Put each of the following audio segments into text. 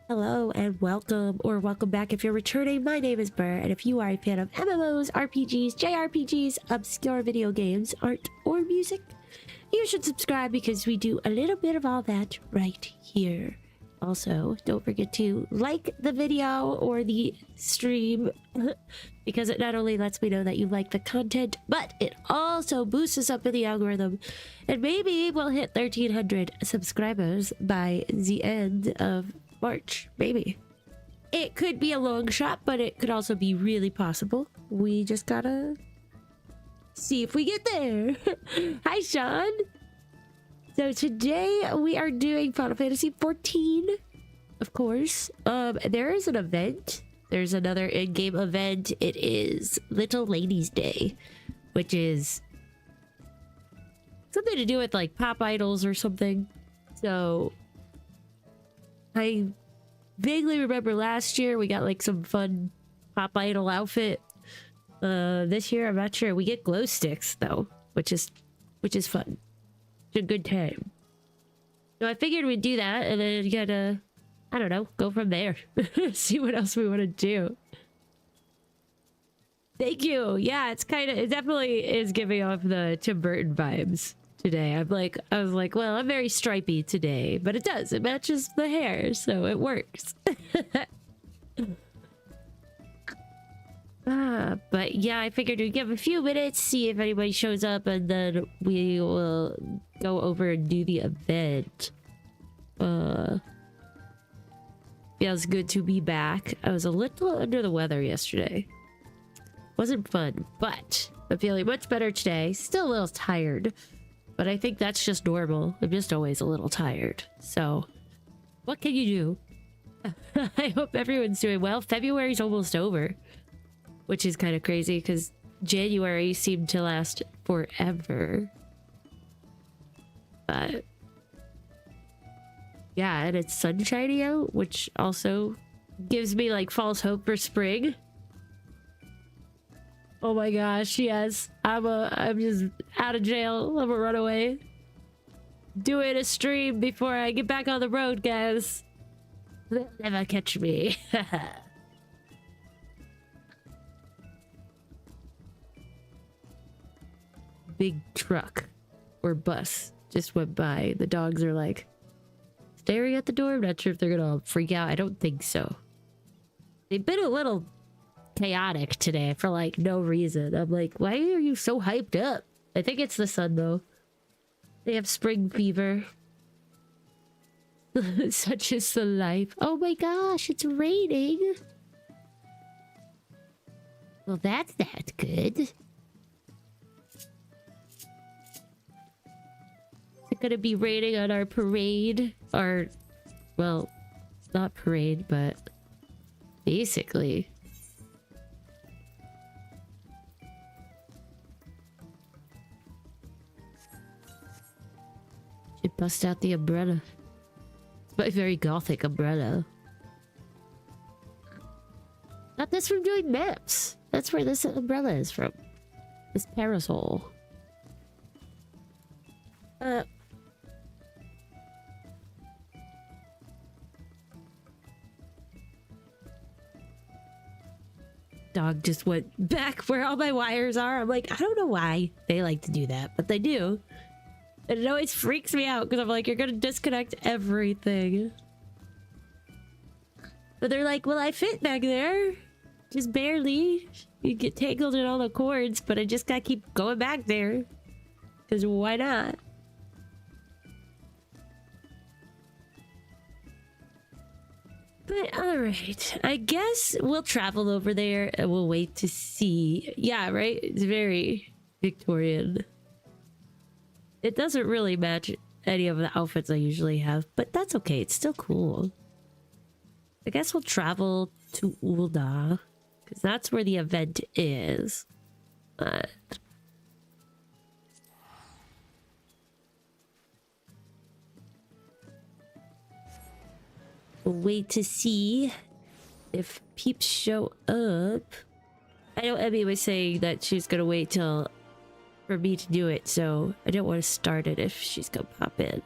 Hello and welcome, or welcome back if you're returning. My name is Burr, and if you are a fan of MMOs, RPGs, JRPGs, obscure video games, art, or music, you should subscribe because we do a little bit of all that right here. Also, don't forget to like the video or the stream because it not only lets me know that you like the content, but it also boosts us up in the algorithm. And maybe we'll hit 1,300 subscribers by the end of March, maybe. It could be a long shot, but it could also be really possible. We just gotta see if we get there. Hi, Sean. So today we are doing Final Fantasy 14, of course. There is an event. There's another in-game event. It is Little Ladies Day, which is something to do with like pop idols or something. So I vaguely remember last year we got like some fun pop idol outfit. This year I'm not sure. We get glow sticks though, which is fun. It's a good time. So I figured we'd do that and then gotta, I don't know, go from there. See what else we want to do. Thank you. Yeah, it definitely is giving off the Tim Burton vibes today. I was like, well, I'm very stripy today, but it matches the hair, so it works. But yeah, I figured we'd give a few minutes, see if anybody shows up, and then we will go over and do the event. Feels good to be back. I was a little under the weather yesterday. Wasn't fun, but I'm feeling much better today. Still a little tired, but I think that's just normal. I'm just always a little tired. So, what can you do? I hope everyone's doing well. February's almost over, which is kind of crazy because January seemed to last forever. But yeah, and it's sunshiny out, which also gives me like false hope for spring. Oh my gosh, yes. I'm just out of jail. I'm a runaway. Doing a stream before I get back on the road, guys. They'll never catch me. Big truck or bus just went by. The dogs are like staring at the door. I'm not sure if they're gonna freak out. I don't think so. They've been a little chaotic today for like no reason. I'm like, why are you so hyped up? I think it's the sun though. They have spring fever. Such is the life. Oh my gosh, it's raining. Well, that's not good. Is it gonna be raining on our parade? Or, well, not parade, but basically. Should bust out the umbrella. It's my very gothic umbrella. Not this from doing maps. That's where this umbrella is from. This parasol. Dog just went back where all my wires are. I'm like, I don't know why they like to do that, but they do. And it always freaks me out because I'm like, you're gonna disconnect everything. But they're like, well, I fit back there. Just barely. You get tangled in all the cords, but I just gotta keep going back there. Because why not? But alright, I guess we'll travel over there and we'll wait to see. Yeah, right? It's very Victorian. It doesn't really match any of the outfits I usually have, but that's okay. It's still cool. I guess we'll travel to Ul'dah, because that's where the event is. But we'll wait to see if peeps show up. I know Emmy was saying that she's gonna wait till for me to do it, so I don't want to start it if she's gonna pop in.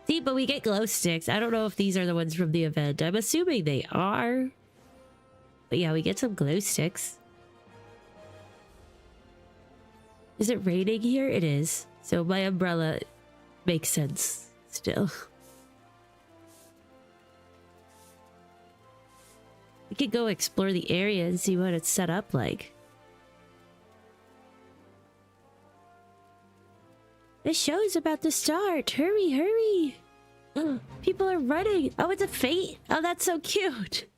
See, but we get glow sticks. I don't know if these are the ones from the event. I'm assuming they are. But yeah, we get some glow sticks. Is it raining here? It is. So my umbrella makes sense still. We could go explore the area and see what it's set up like. The show is about to start. Hurry, hurry. People are running. Oh, it's a fate. Oh, that's so cute.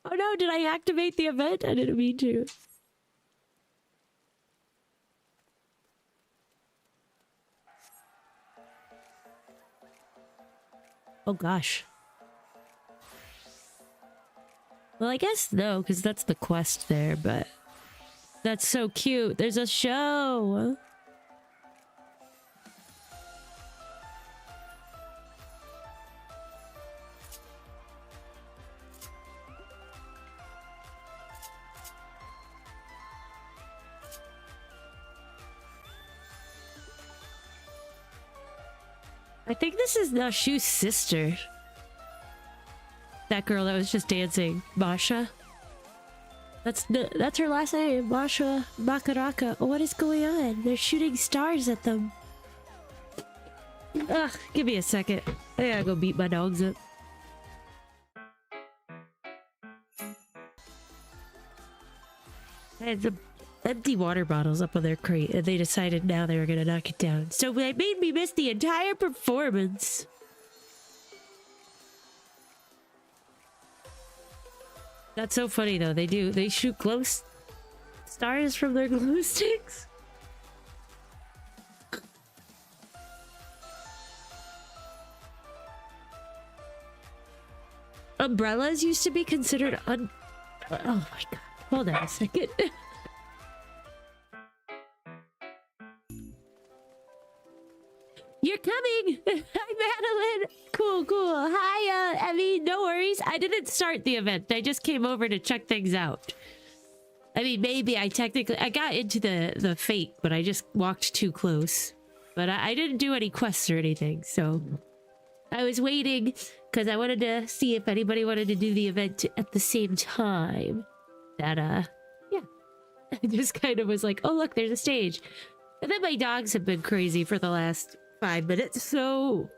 Oh no, did I activate the event? I didn't mean to. Oh gosh. Well, I guess no, because that's the quest there, but... That's so cute. There's a show. I think this is Nashu's sister. That girl that was just dancing. Masha. That's her last name. Masha Makaraka. Oh, what is going on? They're shooting stars at them. Ugh, give me a second. I gotta go beat my dogs up. I had some empty water bottles up on their crate, and they decided now they were gonna knock it down. So they made me miss the entire performance. That's so funny though. They shoot glow stars from their glue sticks. Umbrellas used to be considered oh my god. Hold on a second. You're coming! Hi, Madeline! Cool, cool. Hi, Evie. No worries. I didn't start the event. I just came over to check things out. I mean, maybe I got into the fate, but I just walked too close. But I didn't do any quests or anything, so... I was waiting, because I wanted to see if anybody wanted to do the event at the same time. That, yeah. I just kind of was like, oh, look, there's a stage. And then my dogs have been crazy for the last 5 minutes, so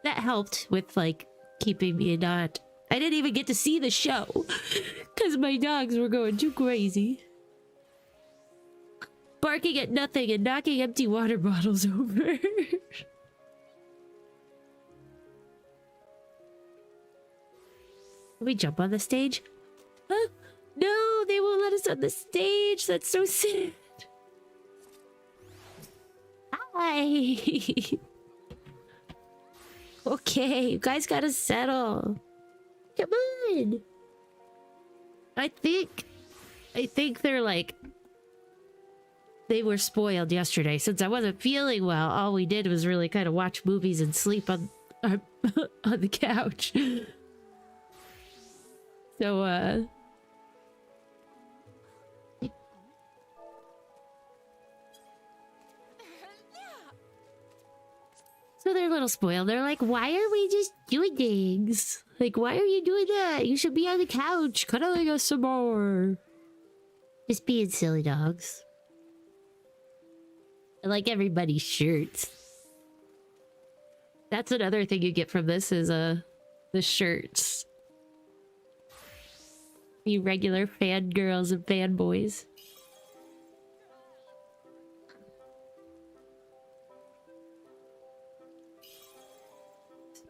that helped with like keeping me not. I didn't even get to see the show because my dogs were going too crazy, barking at nothing and knocking empty water bottles over. Can we jump on the stage? Huh? No, they won't let us on the stage. That's so sad. Hi. Okay, you guys gotta settle. Come on. I think they're like... They were spoiled yesterday. Since I wasn't feeling well, all we did was really kind of watch movies and sleep on on the couch. So, So they're a little spoiled. They're like, why are we just doing things? Like, why are you doing that? You should be on the couch cuddling us some more. Just being silly dogs. I like everybody's shirts. That's another thing you get from this is the shirts. You regular fangirls and fanboys.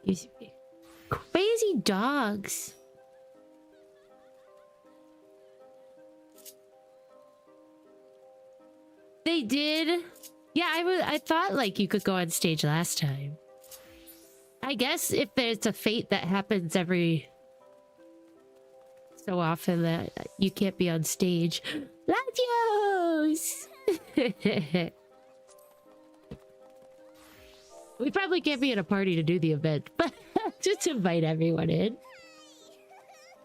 Excuse me. Crazy dogs. They did. Yeah, I thought like you could go on stage last time. I guess if there's a fate that happens every so often that you can't be on stage. Latios! We probably can't be at a party to do the event, but just invite everyone in.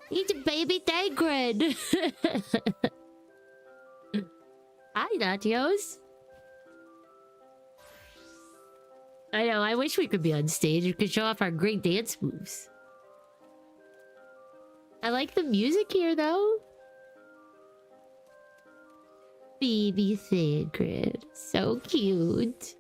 He's a baby Dagrid. Hi, Natios. I know, I wish we could be on stage. We could show off our great dance moves. I like the music here, though. Baby Sacred. So cute.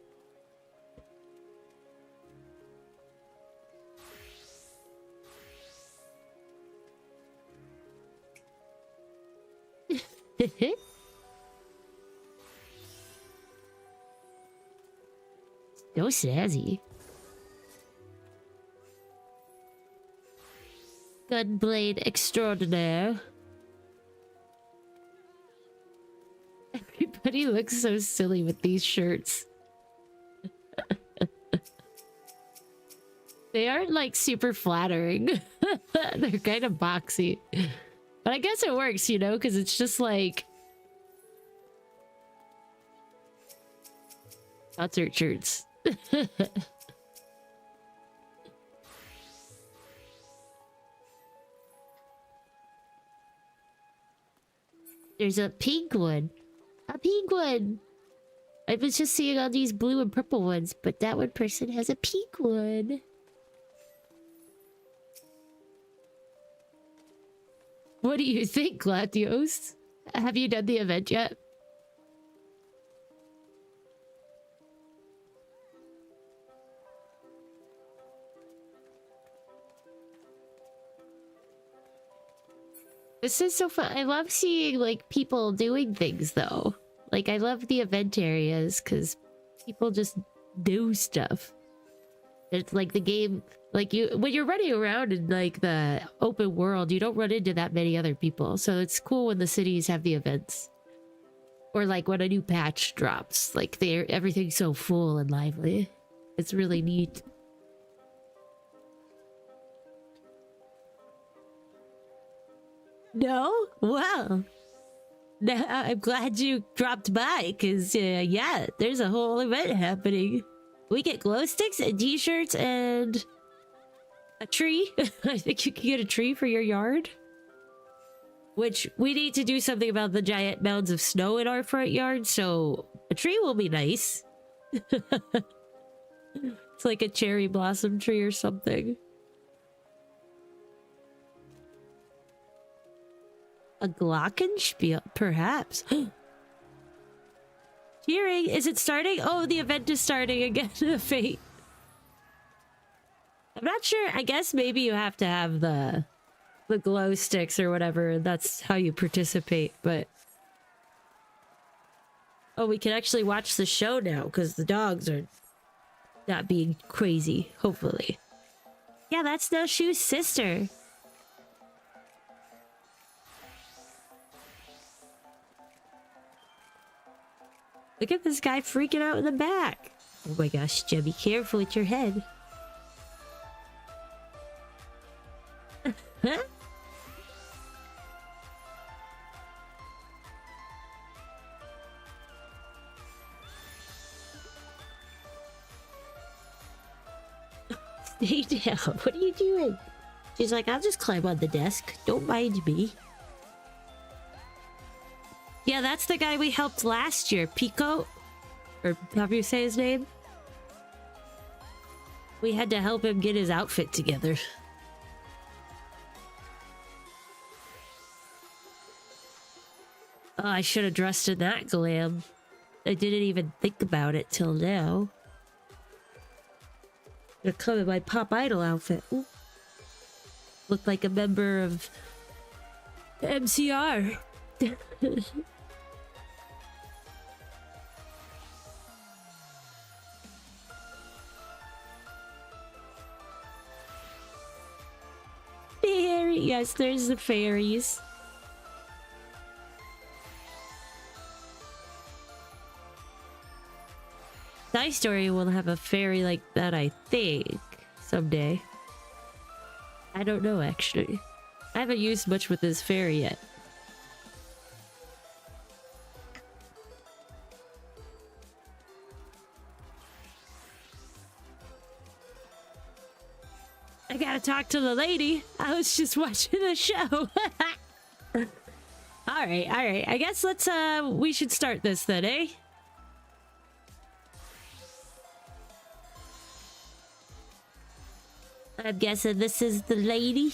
So snazzy. Gunblade extraordinaire. Everybody looks so silly with these shirts. They aren't like super flattering. They're kind of boxy. But I guess it works, you know, because it's just like concert shirts. There's a pink one. A pink one! I was just seeing all these blue and purple ones, but that one person has a pink one. What do you think, Gladios? Have you done the event yet? This is so fun. I love seeing, like, people doing things, though. Like, I love the event areas, because people just do stuff. It's like the game... Like, when you're running around in, like, the open world, you don't run into that many other people. So it's cool when the cities have the events. Or, like, when a new patch drops. Like, everything's so full and lively. It's really neat. No? Wow. Now, I'm glad you dropped by, because, yeah, there's a whole event happening. We get glow sticks and t-shirts and a tree. I think you can get a tree for your yard. Which, we need to do something about the giant mounds of snow in our front yard, so a tree will be nice. It's like a cherry blossom tree or something. A glockenspiel, perhaps. Cheering! Is it starting? Oh, the event is starting again. Fate. I'm not sure. I guess maybe you have to have the glow sticks or whatever. That's how you participate, but... Oh, we can actually watch the show now because the dogs are not being crazy, hopefully. Yeah, that's Nashu's sister. Look at this guy freaking out in the back. Oh my gosh, Jem, be careful with your head. Huh? Stay down. What are you doing? She's like, I'll just climb on the desk. Don't mind me. Yeah, that's the guy we helped last year, Pico. Or however you say his name. We had to help him get his outfit together. Oh, I should have dressed in that glam. I didn't even think about it till now. I'm gonna come in my Pop Idol outfit. Ooh. Look like a member of MCR. Fairy, yes, there's the fairies. Side Story will have a fairy like that, I think, someday. I don't know, actually. I haven't used much with this fairy yet. I gotta talk to the lady. I was just watching the show. Alright, alright. I guess let's, we should start this then, eh? I'm guessing this is the lady.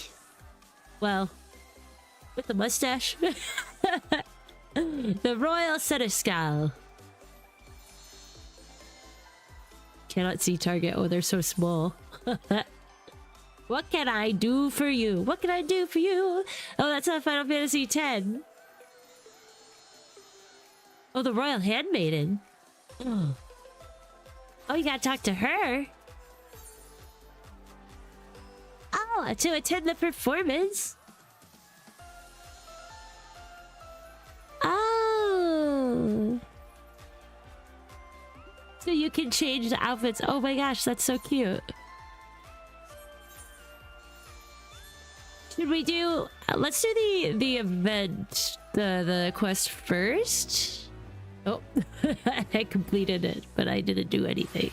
Well, with the mustache. The Royal Seneschal. Cannot see target. Oh, they're so small. What can I do for you? What can I do for you? Oh, that's not Final Fantasy X. Oh, the Royal Handmaiden. Oh, you gotta talk to her. Oh, to attend the performance. Oh. So you can change the outfits. Oh my gosh, that's so cute. Should we do... let's do the event, the quest first. Oh, I completed it, but I didn't do anything.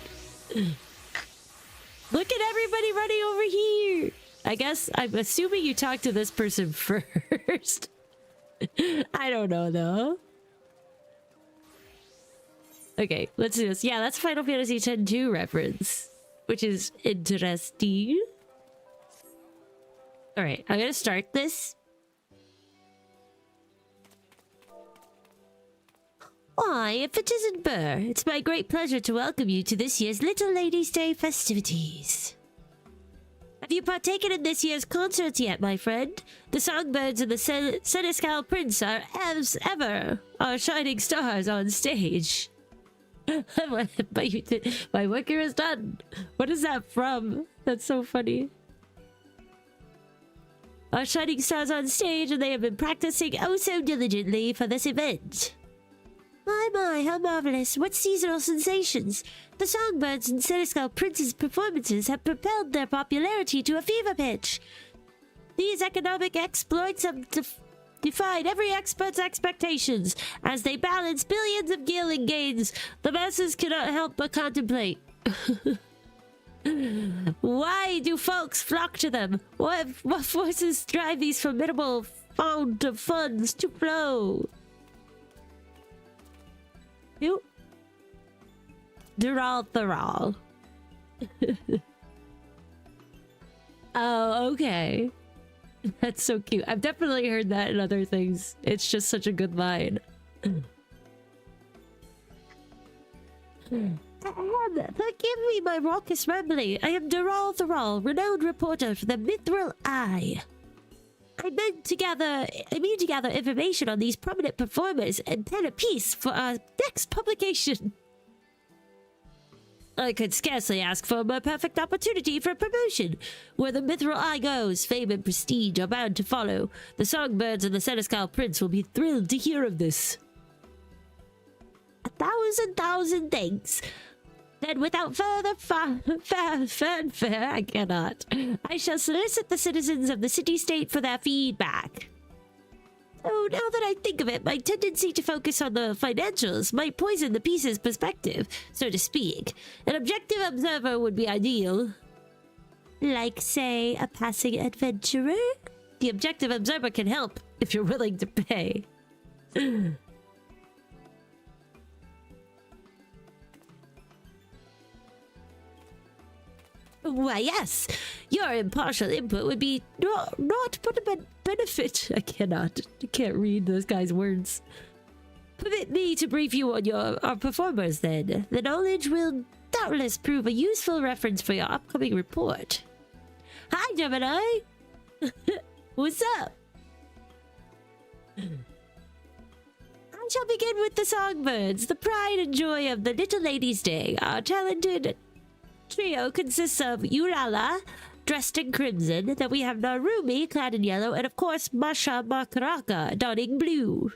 Look at everybody running over here. I guess I'm assuming you talked to this person first. I don't know though. Okay, let's do this. Yeah, that's Final Fantasy X-2 reference, which is interesting. All right, I'm gonna start this. Why, if it isn't Burr, it's my great pleasure to welcome you to this year's Little Ladies' Day festivities. Have you partaken in this year's concerts yet, my friend? The songbirds and the Seneschal Prince are, as ever, our shining stars on stage. My work here is done. What is that from? That's so funny. Our shining stars on stage, and they have been practicing oh so diligently for this event. My, how marvelous. What seasonal sensations. The songbirds and Seneschal Prince's performances have propelled their popularity to a fever pitch. These economic exploits have defied every expert's expectations. As they balance billions of gilding gains, the masses cannot help but contemplate. Why do folks flock to them? What forces drive these formidable fount of funds to flow? Who? Berrrlynn. Oh, okay. That's so cute. I've definitely heard that in other things. It's just such a good line. Forgive me my raucous rambling. I am berrrlynn, renowned reporter for the Mithril Eye. I mean to gather information on these prominent performers and pen a piece for our next publication. I could scarcely ask for a more perfect opportunity for promotion. Where the Mithril Eye goes, fame and prestige are bound to follow. The songbirds and the Seneschal Prince will be thrilled to hear of this. 1,000 thanks. Then without further fanfare, I cannot. I shall solicit the citizens of the city-state for their feedback. Oh, now that I think of it, my tendency to focus on the financials might poison the piece's perspective, so to speak. An objective observer would be ideal. Like, say, a passing adventurer? The objective observer can help, if you're willing to pay. Why, yes. Your impartial input would be not but a benefit. I can't read those guys' words. Permit me to brief you on our performers, then. The knowledge will doubtless prove a useful reference for your upcoming report. Hi, Gemini. What's up? I shall begin with the songbirds, the pride and joy of the Little Ladies' Day. Our talented trio consists of Urala, dressed in crimson, then we have Narumi, clad in yellow, and of course Masha Makaraka, donning blue.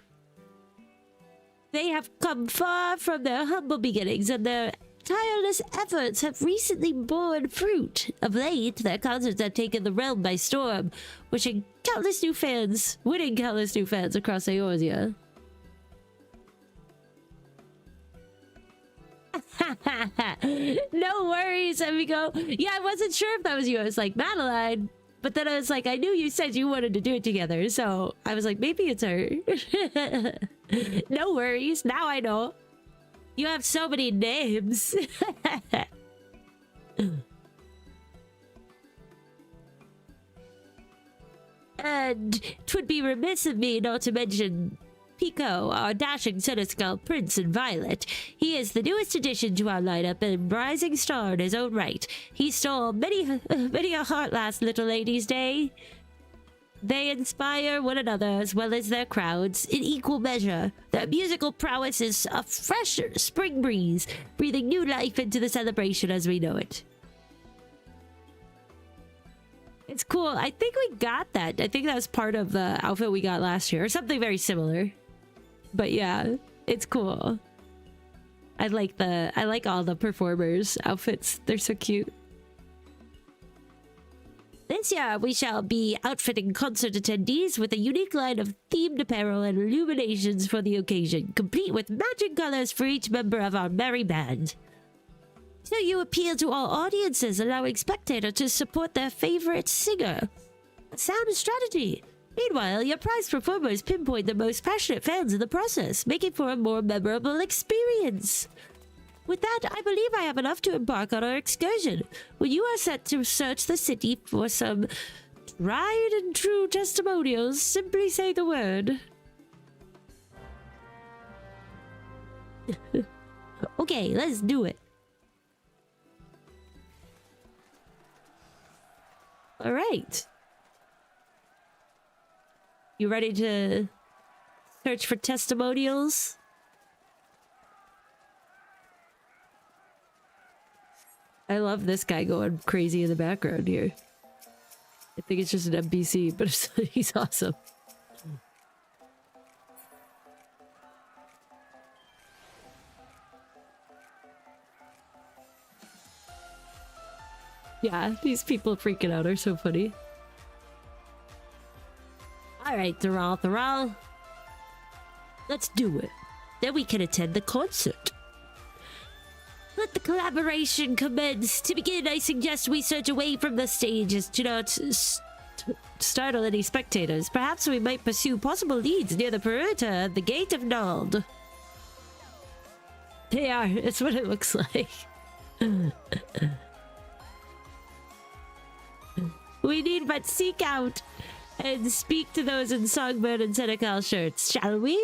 They have come far from their humble beginnings, and their tireless efforts have recently borne fruit. Of late, their concerts have taken the realm by storm, winning countless new fans across Eorzea. No worries, amigo. Yeah, I wasn't sure if that was you. I was like, Madeline. But then I was like, I knew you said you wanted to do it together. So I was like, maybe it's her. No worries. Now I know. You have so many names. And 'twould be remiss of me not to mention Pico, our dashing Senescal Prince in Violet. He is the newest addition to our lineup and rising star in his own right. He stole many a heart last little lady's day. They inspire one another as well as their crowds in equal measure. Their musical prowess is a fresh spring breeze, breathing new life into the celebration as we know it. It's cool. I think we got that. I think that was part of the outfit we got last year, or something very similar. But yeah, it's cool. I like all the performers' outfits. They're so cute. This year, we shall be outfitting concert attendees with a unique line of themed apparel and illuminations for the occasion, complete with matching colors for each member of our merry band. So you appeal to all audiences, allowing spectators to support their favorite singer. A sound strategy. Meanwhile, your prize performers pinpoint the most passionate fans in the process, making for a more memorable experience. With that, I believe I have enough to embark on our excursion. When you are set to search the city for some tried and true testimonials, simply say the word. Okay, let's do it. All right. You ready to search for testimonials? I love this guy going crazy in the background here. I think it's just an NPC, but he's awesome. Yeah, these people freaking out are so funny. Alright, Thrall. Let's do it. Then we can attend the concert. Let the collaboration commence. To begin, I suggest we search away from the stages to not startle any spectators. Perhaps we might pursue possible leads near the perimeter at the Gate of Nald. They are. It's what it looks like. We need but seek out and speak to those in Songbird and Senecal shirts, shall we?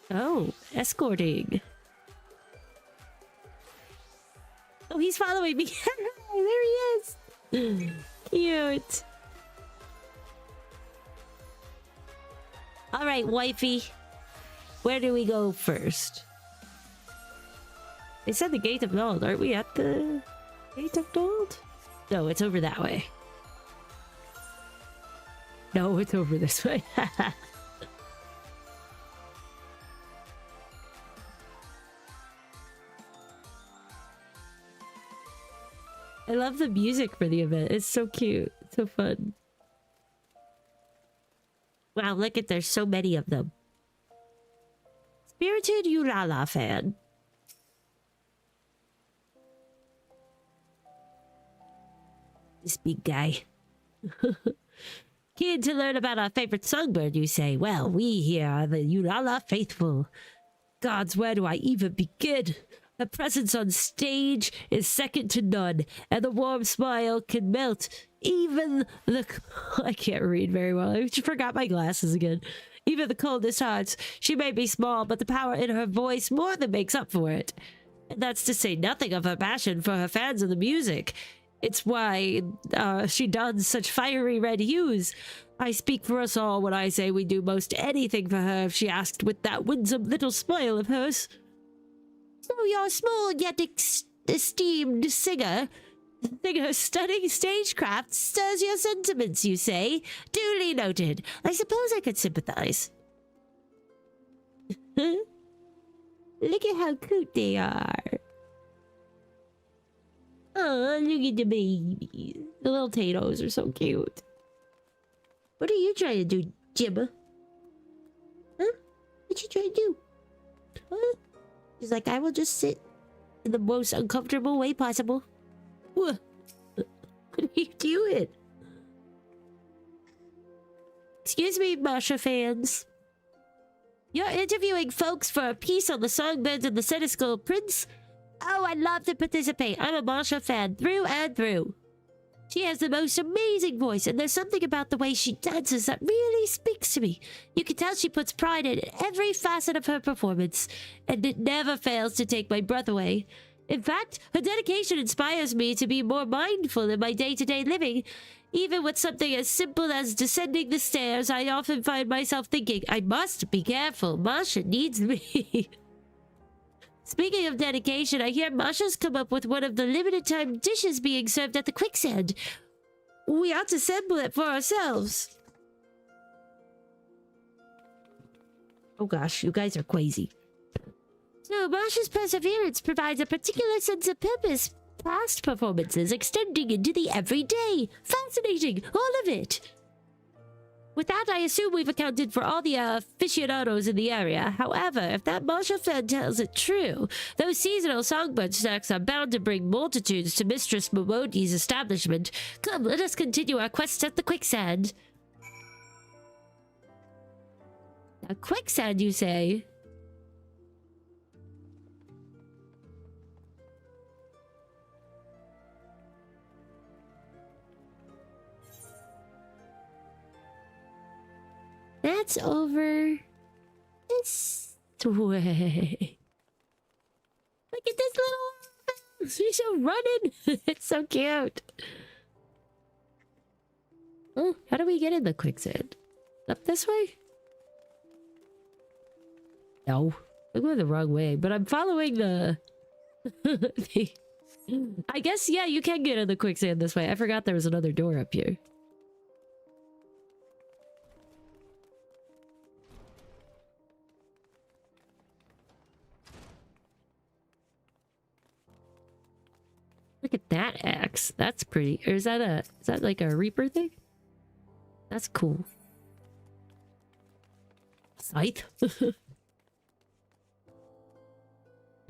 Oh, escorting. Oh, he's following me. There he is. Cute. All right, wifey. Where do we go first? They said the Gate of Nald. Aren't we at the Gate of Nald? No, it's over that way. No, it's over this way. I love the music for the event. It's so cute. It's so fun. Wow, look at there's so many of them. Spirited Ulala fan. This big guy. Keen to learn about our favorite songbird, you say? Well, we here are the Ulala faithful. Gods, where do I even begin? Her presence on stage is second to none, and the warm smile can melt even the... I can't read very well. I just forgot my glasses again. Even the coldest hearts. She may be small, but the power in her voice more than makes up for it. And that's to say nothing of her passion for her fans of the music. It's why she dons such fiery red hues. I speak for us all when I say we do most anything for her if she asked with that winsome little smile of hers. So your small yet esteemed singer's stunning stagecraft stirs your sentiments, you say? Duly noted. I suppose I could sympathize. Look at how cute they are. Oh, look at the babies. The little potatoes are so cute. What are you trying to do, Jibba? Huh? What you trying to do? Huh? She's like, I will just sit in the most uncomfortable way possible. What are you doing? Excuse me, Masha fans. You're interviewing folks for a piece on the songbirds and the Senescal Prince? Oh, I'd love to participate. I'm a Masha fan through and through. She has the most amazing voice, and there's something about the way she dances that really speaks to me. You can tell she puts pride in every facet of her performance, and it never fails to take my breath away. In fact, her dedication inspires me to be more mindful in my day-to-day living. Even with something as simple as descending the stairs, I often find myself thinking, I must be careful. Masha needs me. Speaking of dedication, I hear Masha's come up with one of the limited-time dishes being served at the quicksand. We ought to sample it for ourselves. Oh gosh, you guys are crazy. So, Masha's perseverance provides a particular sense of purpose. Past performances extending into the everyday. Fascinating, all of it. With that, I assume we've accounted for all the aficionados in the area. However, if that Masha fan tells it true, those seasonal songbird snacks are bound to bring multitudes to Mistress Momodi's establishment. Come, let us continue our quest at the quicksand. A quicksand, you say? That's over this way. Look at this little... She's so running. It's so cute. Oh, how do we get in the quicksand? Up this way? No. I'm going the wrong way, but I'm following the... I guess, yeah, you can get in the quicksand this way. I forgot there was another door up here. Look at that axe. That's pretty. Or is that like a Reaper thing? That's cool. Scythe.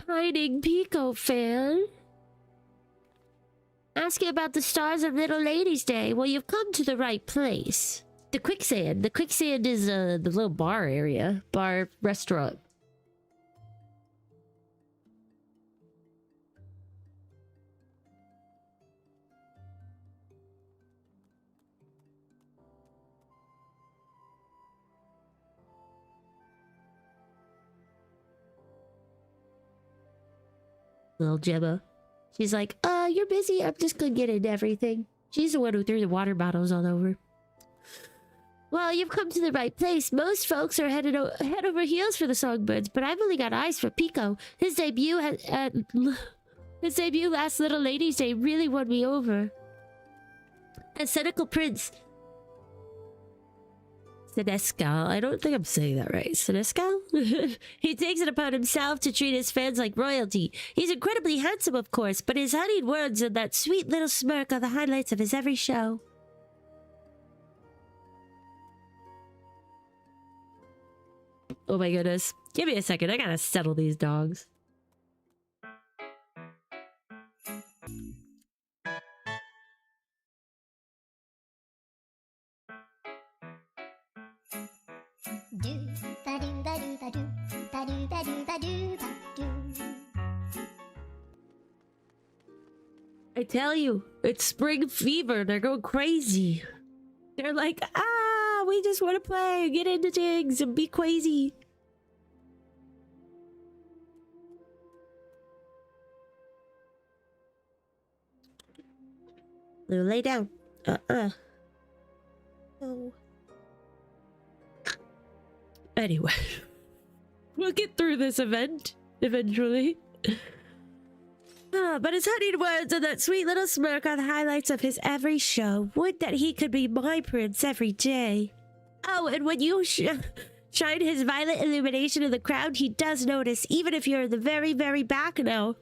Pining Pico fan. Asking about the stars of Little Ladies' Day. Well, you've come to the right place. The quicksand. The quicksand is the little bar area. Bar restaurant. Little Gemma. She's like, you're busy. I'm just gonna get into everything. She's the one who threw the water bottles all over. Well, you've come to the right place. Most folks are head over heels for the songbirds, but I've only got eyes for Pico. His debut last Little Ladies' Day really won me over. A cynical prince. Senescal. I don't think I'm saying that right. Senescal? He takes it upon himself to treat his fans like royalty. He's incredibly handsome, of course, but his honeyed words and that sweet little smirk are the highlights of his every show. Oh my goodness. Give me a second. I gotta settle these dogs. I tell you, it's spring fever. They're going crazy. They're like, we just want to play, get into things, and be crazy. Lay down. No. Anyway, we'll get through this event eventually. But his honeyed words and that sweet little smirk are the highlights of his every show. Would that he could be my prince every day. Oh, and when you shine his violet illumination in the crowd, he does notice, even if you're in the very, very back now.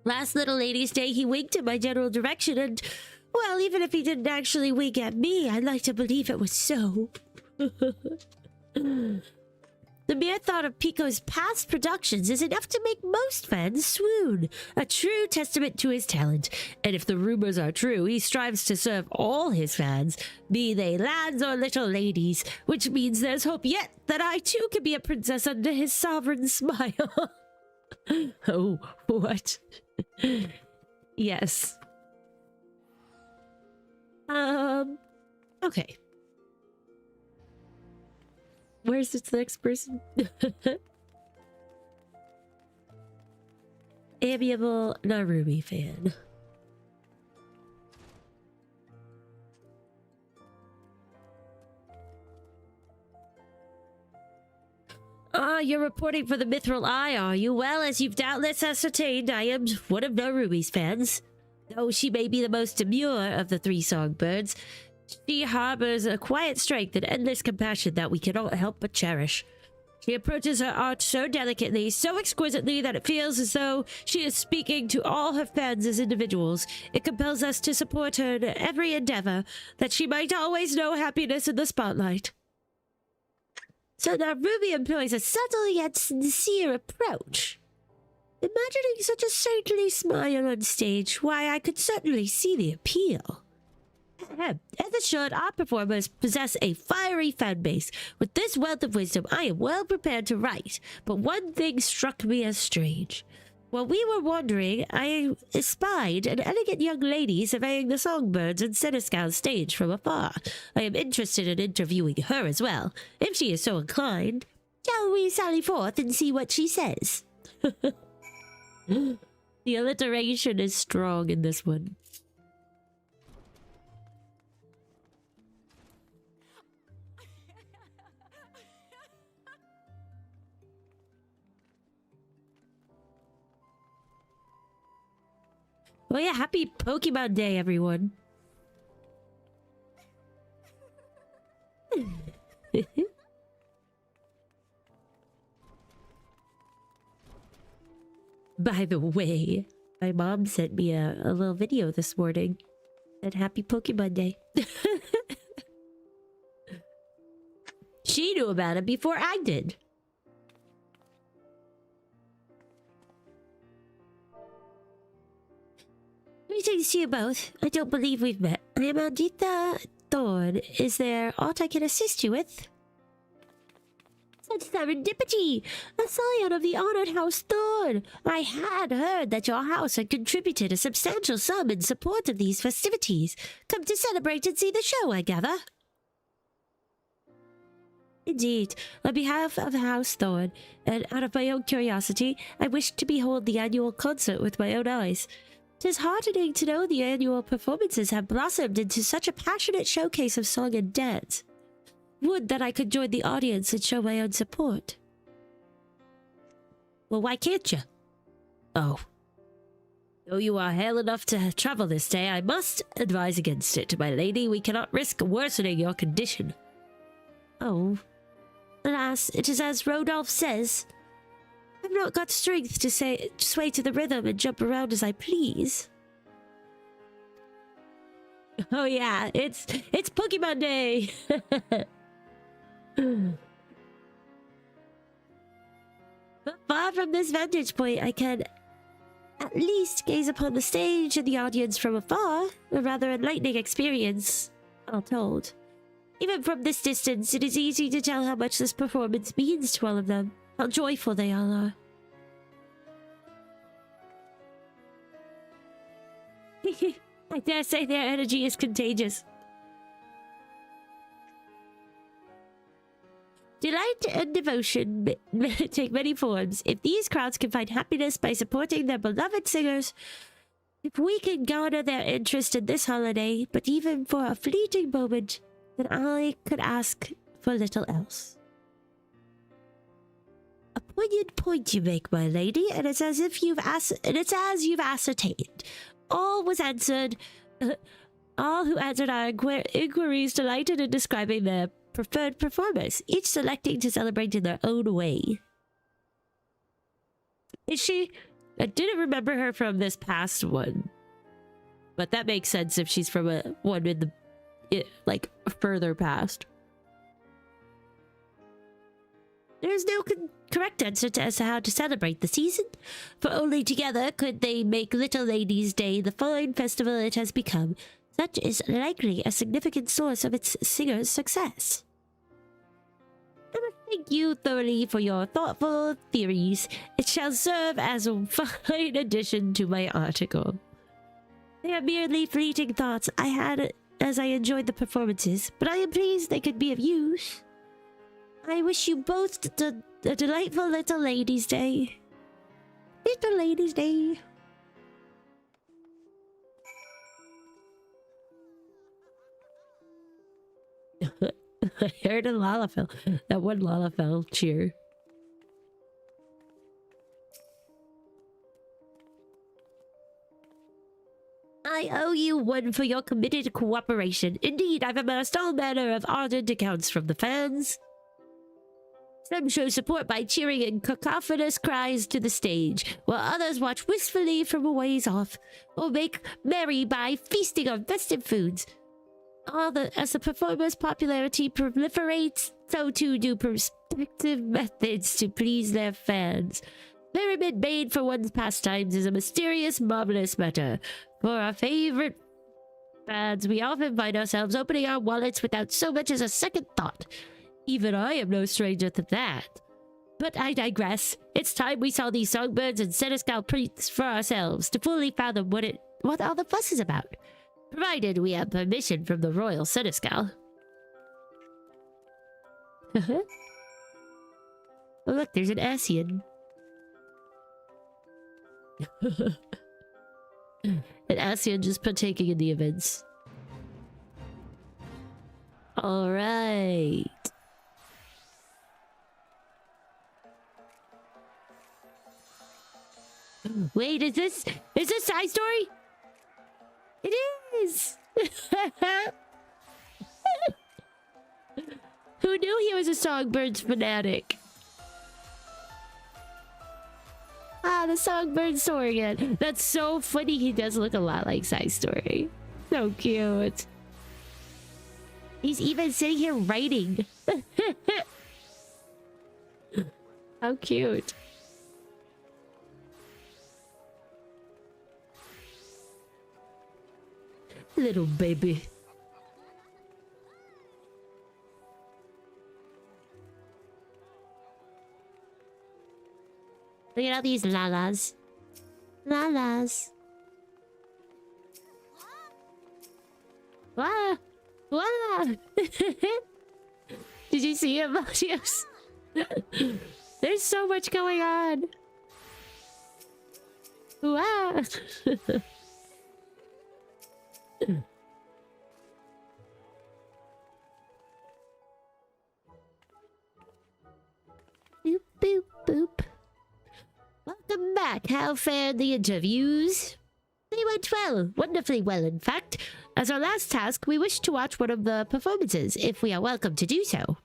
Last Little Ladies' Day, he winked in my general direction, and, well, even if he didn't actually wink at me, I'd like to believe it was so. The mere thought of Pico's past productions is enough to make most fans swoon. A true testament to his talent. And if the rumors are true, he strives to serve all his fans, be they lads or little ladies, which means there's hope yet that I too can be a princess under his sovereign smile. Oh, what? Yes. Okay. Where's this next person? Amiable Narumi fan. Ah, you're reporting for the Mithril Eye, are you? Well, as you've doubtless ascertained, I am one of Narumi's fans. Though she may be the most demure of the three songbirds, she harbors a quiet strength and endless compassion that we cannot help but cherish. She approaches her art so delicately, so exquisitely, that it feels as though she is speaking to all her fans as individuals. It compels us to support her in every endeavor, that she might always know happiness in the spotlight. So now Ruby employs a subtle yet sincere approach. Imagining such a saintly smile on stage, why, I could certainly see the appeal. As assured, our performers possess a fiery fan base. With this wealth of wisdom, I am well prepared to write, but one thing struck me as strange. While we were wandering, I espied an elegant young lady surveying the songbirds and seneschal stage from afar. I am interested in interviewing her as well, if she is so inclined. Shall we sally forth and see what she says? The alliteration is strong in this one. Well, yeah, happy Pokemon Day, everyone. By the way, my mom sent me a little video this morning. Said happy Pokemon Day. She knew about it before I did. Greetings to you both. I don't believe we've met. I am Adita Thorn. Is there aught I can assist you with? Such serendipity! A scion of the honored House Thorn! I had heard that your house had contributed a substantial sum in support of these festivities. Come to celebrate and see the show, I gather. Indeed, on behalf of House Thorn, and out of my own curiosity, I wish to behold the annual concert with my own eyes. 'Tis heartening to know the annual performances have blossomed into such a passionate showcase of song and dance. Would that I could join the audience and show my own support. Well, why can't you? Oh. Though you are hale enough to travel this day, I must advise against it, my lady. We cannot risk worsening your condition. Oh. Alas, it is as Rodolph says. I've not got strength to sway to the rhythm and jump around as I please. Oh yeah, it's Pokemon Day! But far from this vantage point, I can at least gaze upon the stage and the audience from afar. A rather enlightening experience, all told. Even from this distance, it is easy to tell how much this performance means to all of them. How joyful they all are. I dare say their energy is contagious. Delight and devotion take many forms. If these crowds can find happiness by supporting their beloved singers, if we can garner their interest in this holiday, but even for a fleeting moment, then I could ask for little else. A poignant point you make, my lady, and it's as you've ascertained. All was answered. All who answered our inquiries delighted in describing their preferred performers, each selecting to celebrate in their own way. Is she? I didn't remember her from this past one, but that makes sense if she's from one in the further past. There is no correct answer as to how to celebrate the season, for only together could they make Little Ladies' Day the fine festival it has become. Such is likely a significant source of its singers' success. I must thank you thoroughly for your thoughtful theories. It shall serve as a fine addition to my article. They are merely fleeting thoughts I had as I enjoyed the performances, but I am pleased they could be of use. I wish you both a delightful little ladies' day. Little ladies' day. I heard a Lalafell. That one Lalafell cheer. I owe you one for your committed cooperation. Indeed, I've amassed all manner of ardent accounts from the fans. Some show support by cheering in cacophonous cries to the stage, while others watch wistfully from a ways off, or make merry by feasting on festive foods. As the performer's popularity proliferates, so too do perspective methods to please their fans. Pyramid made for one's pastimes is a mysterious, marvelous matter. For our favorite fans, we often find ourselves opening our wallets without so much as a second thought. Even I am no stranger to that. But I digress. It's time we saw these songbirds and seneschal priests for ourselves to fully fathom what all the fuss is about. Provided we have permission from the royal seneschal. Oh look, there's an Asian. An Asian just partaking in the events. Alright. Wait, is this side story? It is! Who knew he was a Songbirds fanatic? Ah, the Songbird story again. That's so funny. He does look a lot like Side Story. So cute. He's even sitting here writing. How cute. Little baby. Look at all these lalas. Lalas. Wow. Wow. Did you see it, Matios? There's so much going on. Wow. Boop, boop, boop. Welcome back. How fared the interviews? They went well. Wonderfully well, in fact. As our last task, we wish to watch one of the performances, if we are welcome to do so.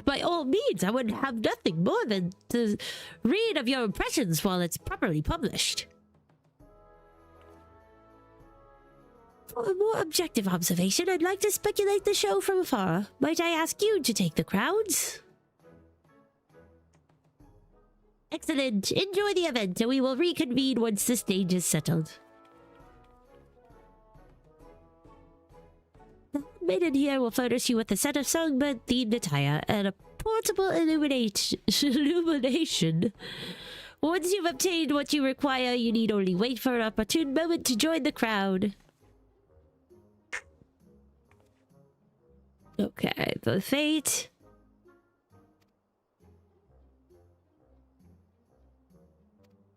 By all means, I would have nothing more than to read of your impressions while it's properly published. For a more objective observation, I'd like to speculate the show from afar. Might I ask you to take the crowds? Excellent. Enjoy the event, and we will reconvene once the stage is settled. The maiden here will furnish you with a set of songbird-themed attire and a portable illumination. Once you've obtained what you require, you need only wait for an opportune moment to join the crowd. Okay, the fate.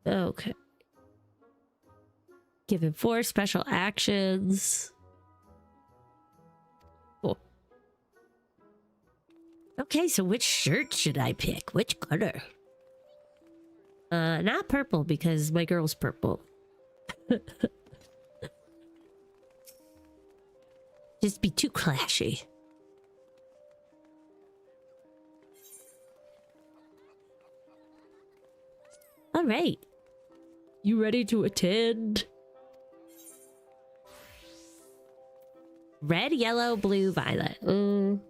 Okay. Given 4 special actions. Cool. Okay, so which shirt should I pick? Which color? Not purple because my girl's purple. Just be too clashy. All right. You ready to attend? Red, yellow, blue, violet. Go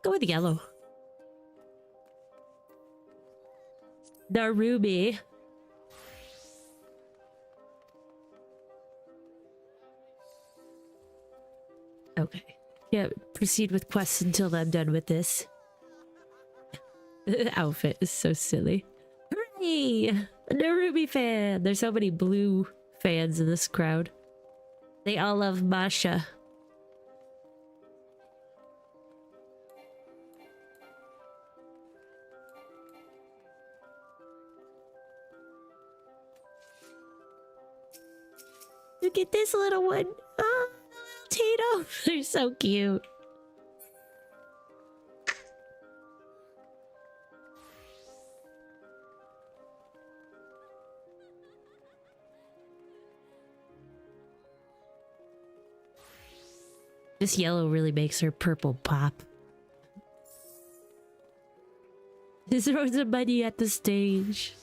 with yellow. The ruby. Okay. Yeah, proceed with quests until I'm done with this. The outfit is so silly. Hooray! A Ruby fan! There's so many blue fans in this crowd. They all love Masha. Look at this little one. Oh, Tito. They're so cute. This yellow really makes her purple pop. This throws the money at the stage.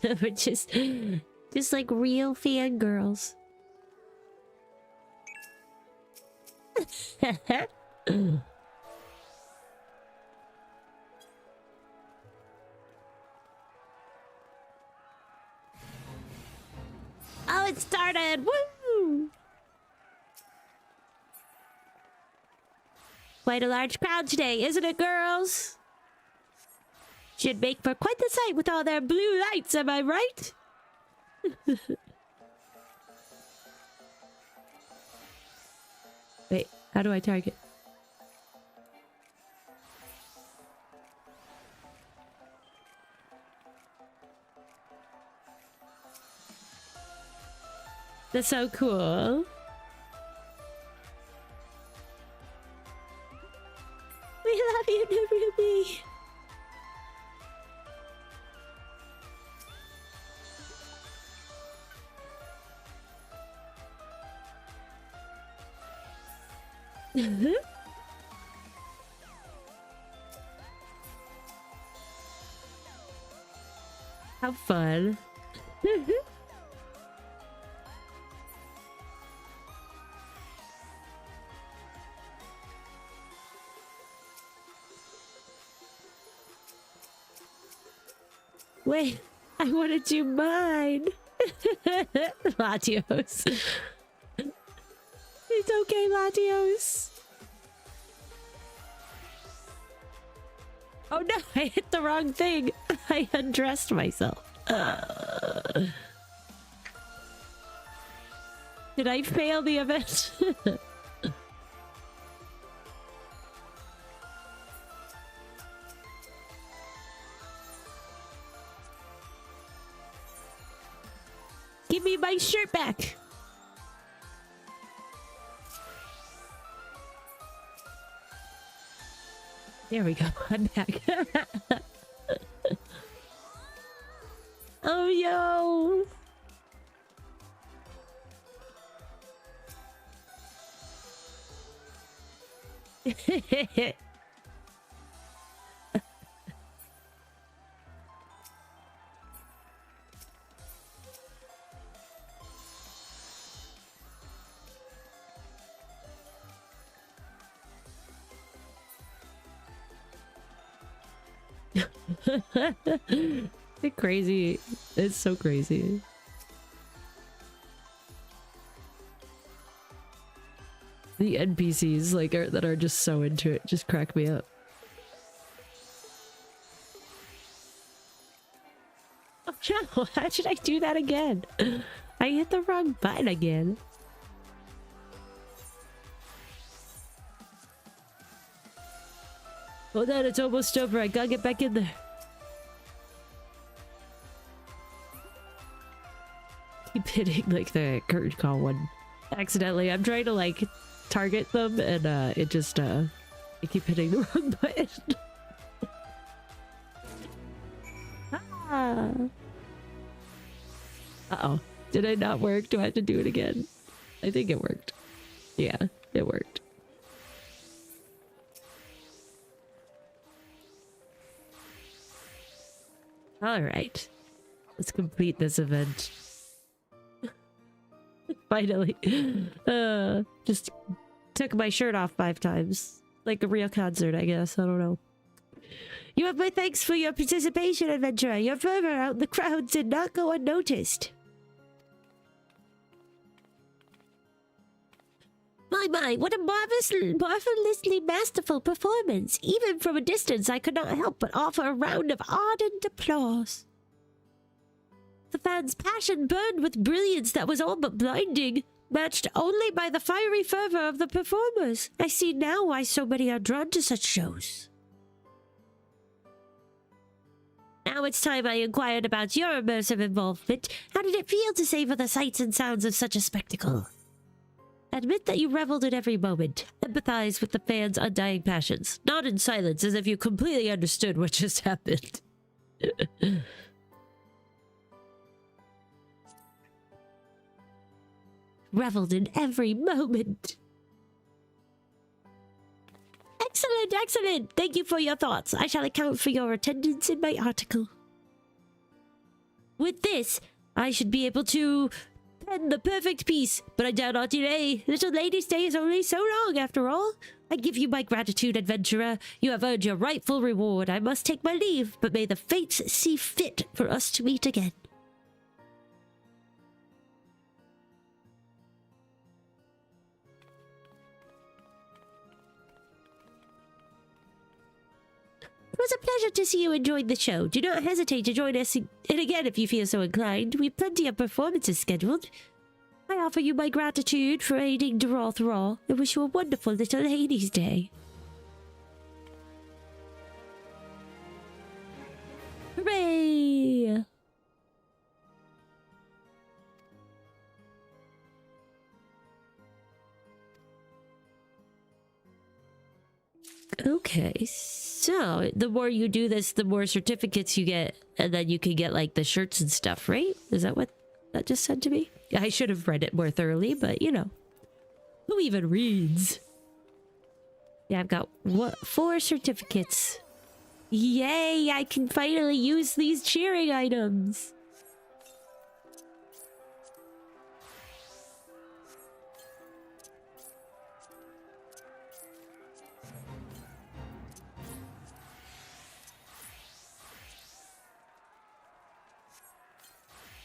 We're just like real fangirls. Oh, it started! Woo! Quite a large crowd today, isn't it, girls? Should make for quite the sight with all their blue lights, am I right? Wait, how do I target? That's so cool. We love you, Ruby. How fun. Wait, I want to do mine. Latios. It's okay, Latios. Oh no, I hit the wrong thing. I undressed myself. Did I fail the event? Give me my shirt back. There we go. I'm back. Oh, yo. It's crazy. It's so crazy. The NPCs like that are just so into it just crack me up. Oh no, how should I do that again? I hit the wrong button again. Hold on, it's almost over. I gotta get back in there. Keep hitting like the curtain call one accidentally. I'm trying to like target them and it just I keep hitting the wrong button. Ah. Uh-oh. Did it not work? Do I have to do it again? I think it worked. Yeah, it worked. All right. Let's complete this event. Finally. Just took my shirt off 5 times. Like a real concert, I guess. I don't know. You have my thanks for your participation, adventurer. Your fervor out in the crowd did not go unnoticed. My, what a marvelously masterful performance. Even from a distance, I could not help but offer a round of ardent applause. The fans' passion burned with brilliance that was all but blinding, matched only by the fiery fervor of the performers. I see now why so many are drawn to such shows. Now it's time I inquired about your immersive involvement. How did it feel to savor the sights and sounds of such a spectacle? Admit that you reveled in every moment. Empathize with the fans' undying passions. Not in silence, as if you completely understood what just happened. Reveled in every moment. Excellent, excellent. Thank you for your thoughts. I shall account for your attendance in my article. With this, I should be able to pen the perfect piece, but I dare not delay. Little lady's day is only so long, after all. I give you my gratitude, adventurer. You have earned your rightful reward. I must take my leave, but may the fates see fit for us to meet again. It was a pleasure to see you enjoyed the show. Do not hesitate to join us in again if you feel so inclined. We've plenty of performances scheduled. I offer you my gratitude for aiding Doroth Raw and wish you a wonderful little ladies' day. Hooray! Okay, so the more you do this, the more certificates you get, and then you can get like the shirts and stuff, right? Is that what that just said to me? I should have read it more thoroughly, but you know, who even reads? Yeah, I've got 4 certificates. Yay, I can finally use these cheering items.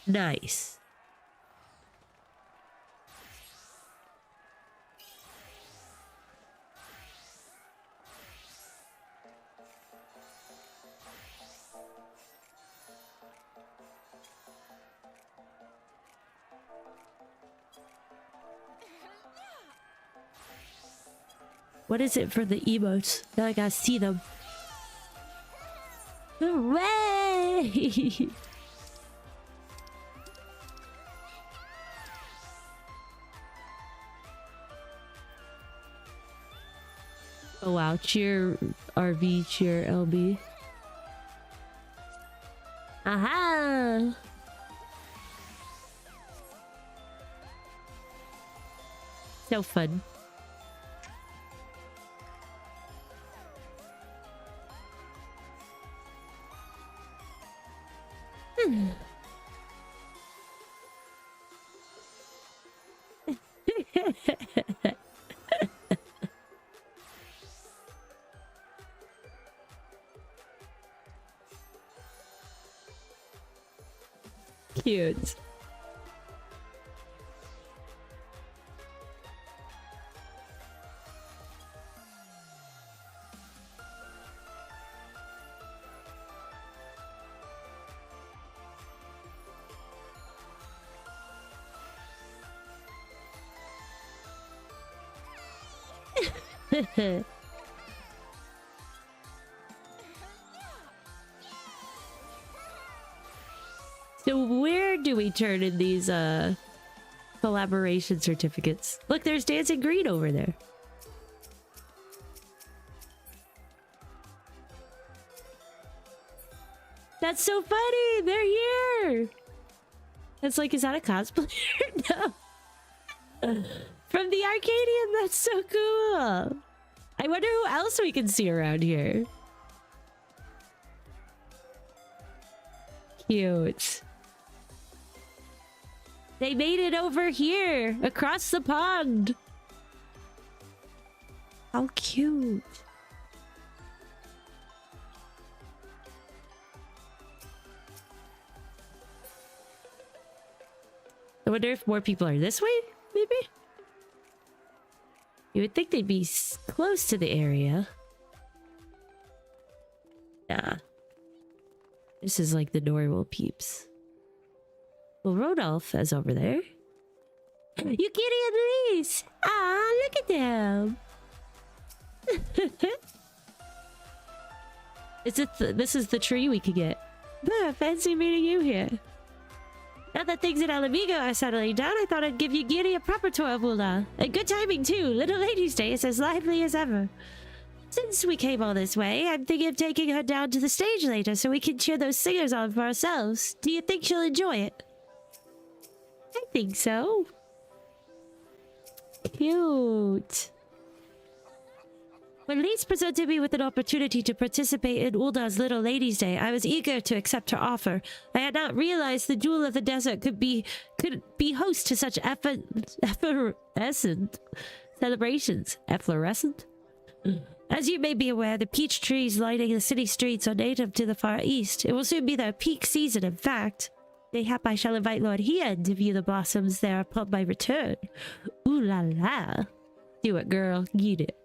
Nice. What is it for the emotes? Now I gotta see them. Hooray! Oh wow, cheer RV, cheer LB. Aha! So fun. Cute. So where do we turn in these collaboration certificates? Look, there's Dancing Green over there. That's so funny! They're here! It's like, is that a cosplayer? No. From the Arcadian, that's so cool! I wonder who else we can see around here. Cute. They made it over here, across the pond. How cute. I wonder if more people are this way, maybe? You would think they'd be close to the area. Nah. This is like the normal peeps. Well, Rodolph is over there. You Kitty and Elise! Ah, look at them! This is the tree we could get. Fancy meeting you here. Now that things in Alamigo are settling down, I thought I'd give you Giri a proper tour of Ula. And good timing too. Little Lady's Day is as lively as ever. Since we came all this way, I'm thinking of taking her down to the stage later so we can cheer those singers on for ourselves. Do you think she'll enjoy it? I think so. Cute. When Lise presented me with an opportunity to participate in Ulda's Little Ladies' Day, I was eager to accept her offer. I had not realized the Jewel of the Desert could be host to such effervescent celebrations. Efflorescent? As you may be aware, the peach trees lining the city streets are native to the Far East. It will soon be their peak season, in fact. Mayhap I shall invite Lord Hien to view the blossoms there upon my return. Ooh la la. Do it, girl. Get it.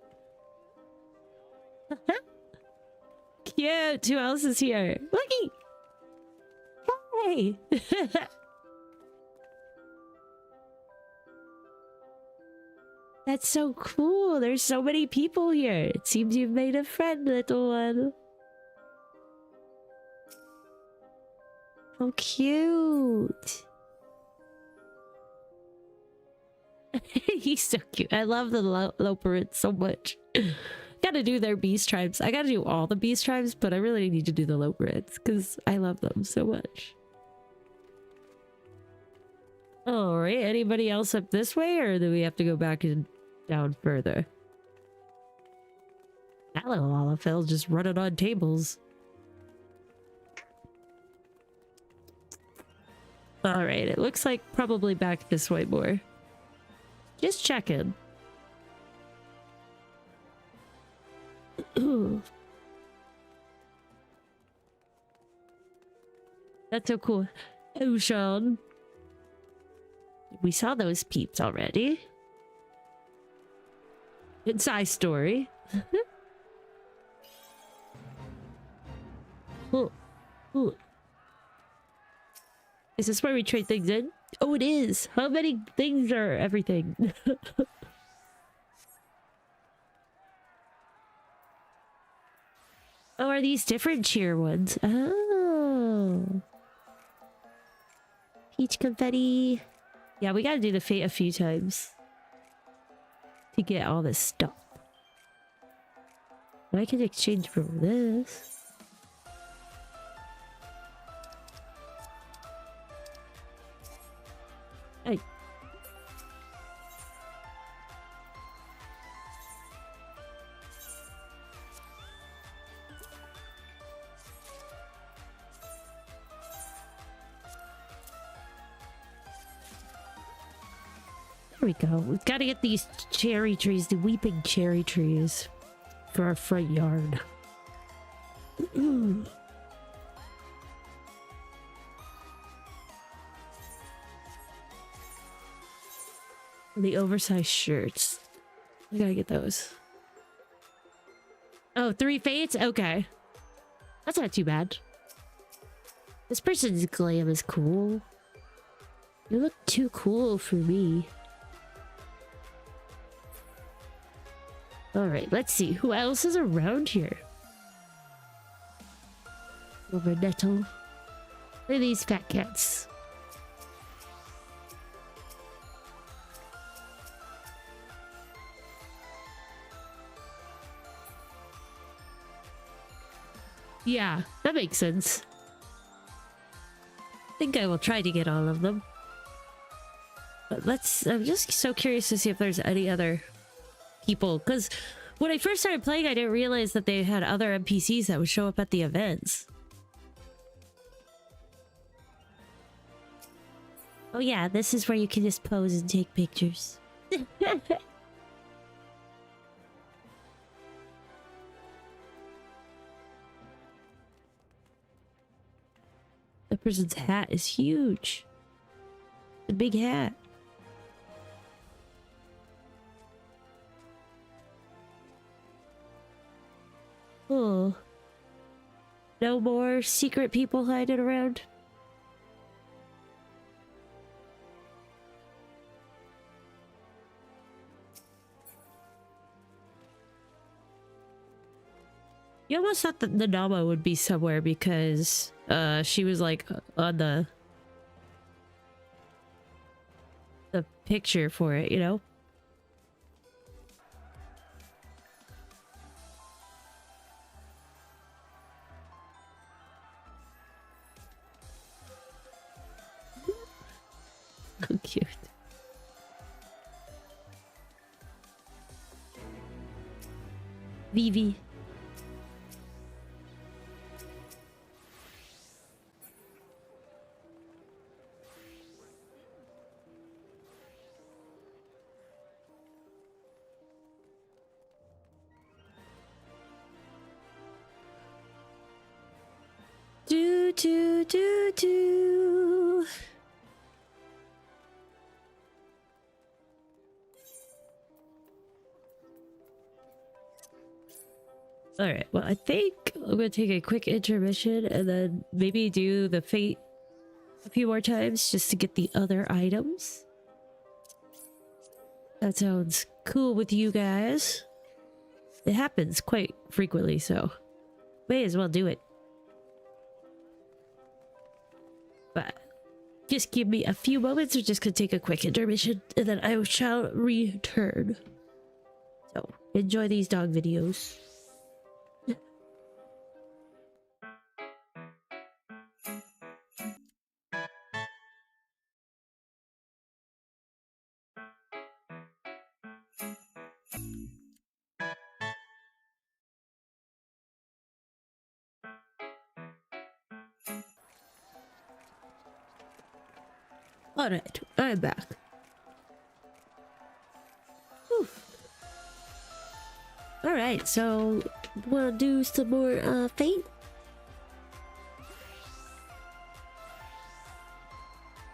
Cute. Who else is here? Looky. Hey. That's so cool. There's so many people here. It seems you've made a friend, little one. How cute. He's so cute. I love the Loperits so much. Gotta do their beast tribes. I gotta do all the beast tribes, but I really need to do the Loperits because I love them so much. Alright, anybody else up this way, or do we have to go back and down further? Hello, Olafel, just running on tables. Alright, it looks like probably back this way more. Just checking. That's so cool. Ocean. We saw those peeps already. Inside story. Oh. Oh. Is this where we trade things in? Oh, it is. How many things are everything? Oh, are these different cheer ones? Oh. Peach confetti. Yeah, we gotta do the fate a few times to get all this stuff. I can exchange for this. Hey. There we go. We've got to get these cherry trees, the weeping cherry trees, for our front yard. The oversized shirts. I gotta get those. Oh, 3 fates? Okay. That's not too bad. This person's glam is cool. You look too cool for me. Alright, let's see. Who else is around here? Over Nettle. Look at these fat cats. Yeah, that makes sense. I think I will try to get all of them. But I'm just so curious to see if there's any other people, because when I first started playing, I didn't realize that they had other NPCs that would show up at the events. Oh yeah, this is where you can just pose and take pictures. That person's hat is huge. A big hat. Oh. No more secret people hiding around. You almost thought that the Nama would be somewhere because she was like on the picture for it, you know? So cute. Vivi. Do. Alright, well, I think I'm gonna take a quick intermission and then maybe do the fate a few more times just to get the other items. That sounds cool with you guys. It happens quite frequently, so may as well do it. But just give me a few moments. We're just gonna take a quick intermission and then I shall return. So enjoy these dog videos. Alright, I'm back. Alright, so wanna do some more fate?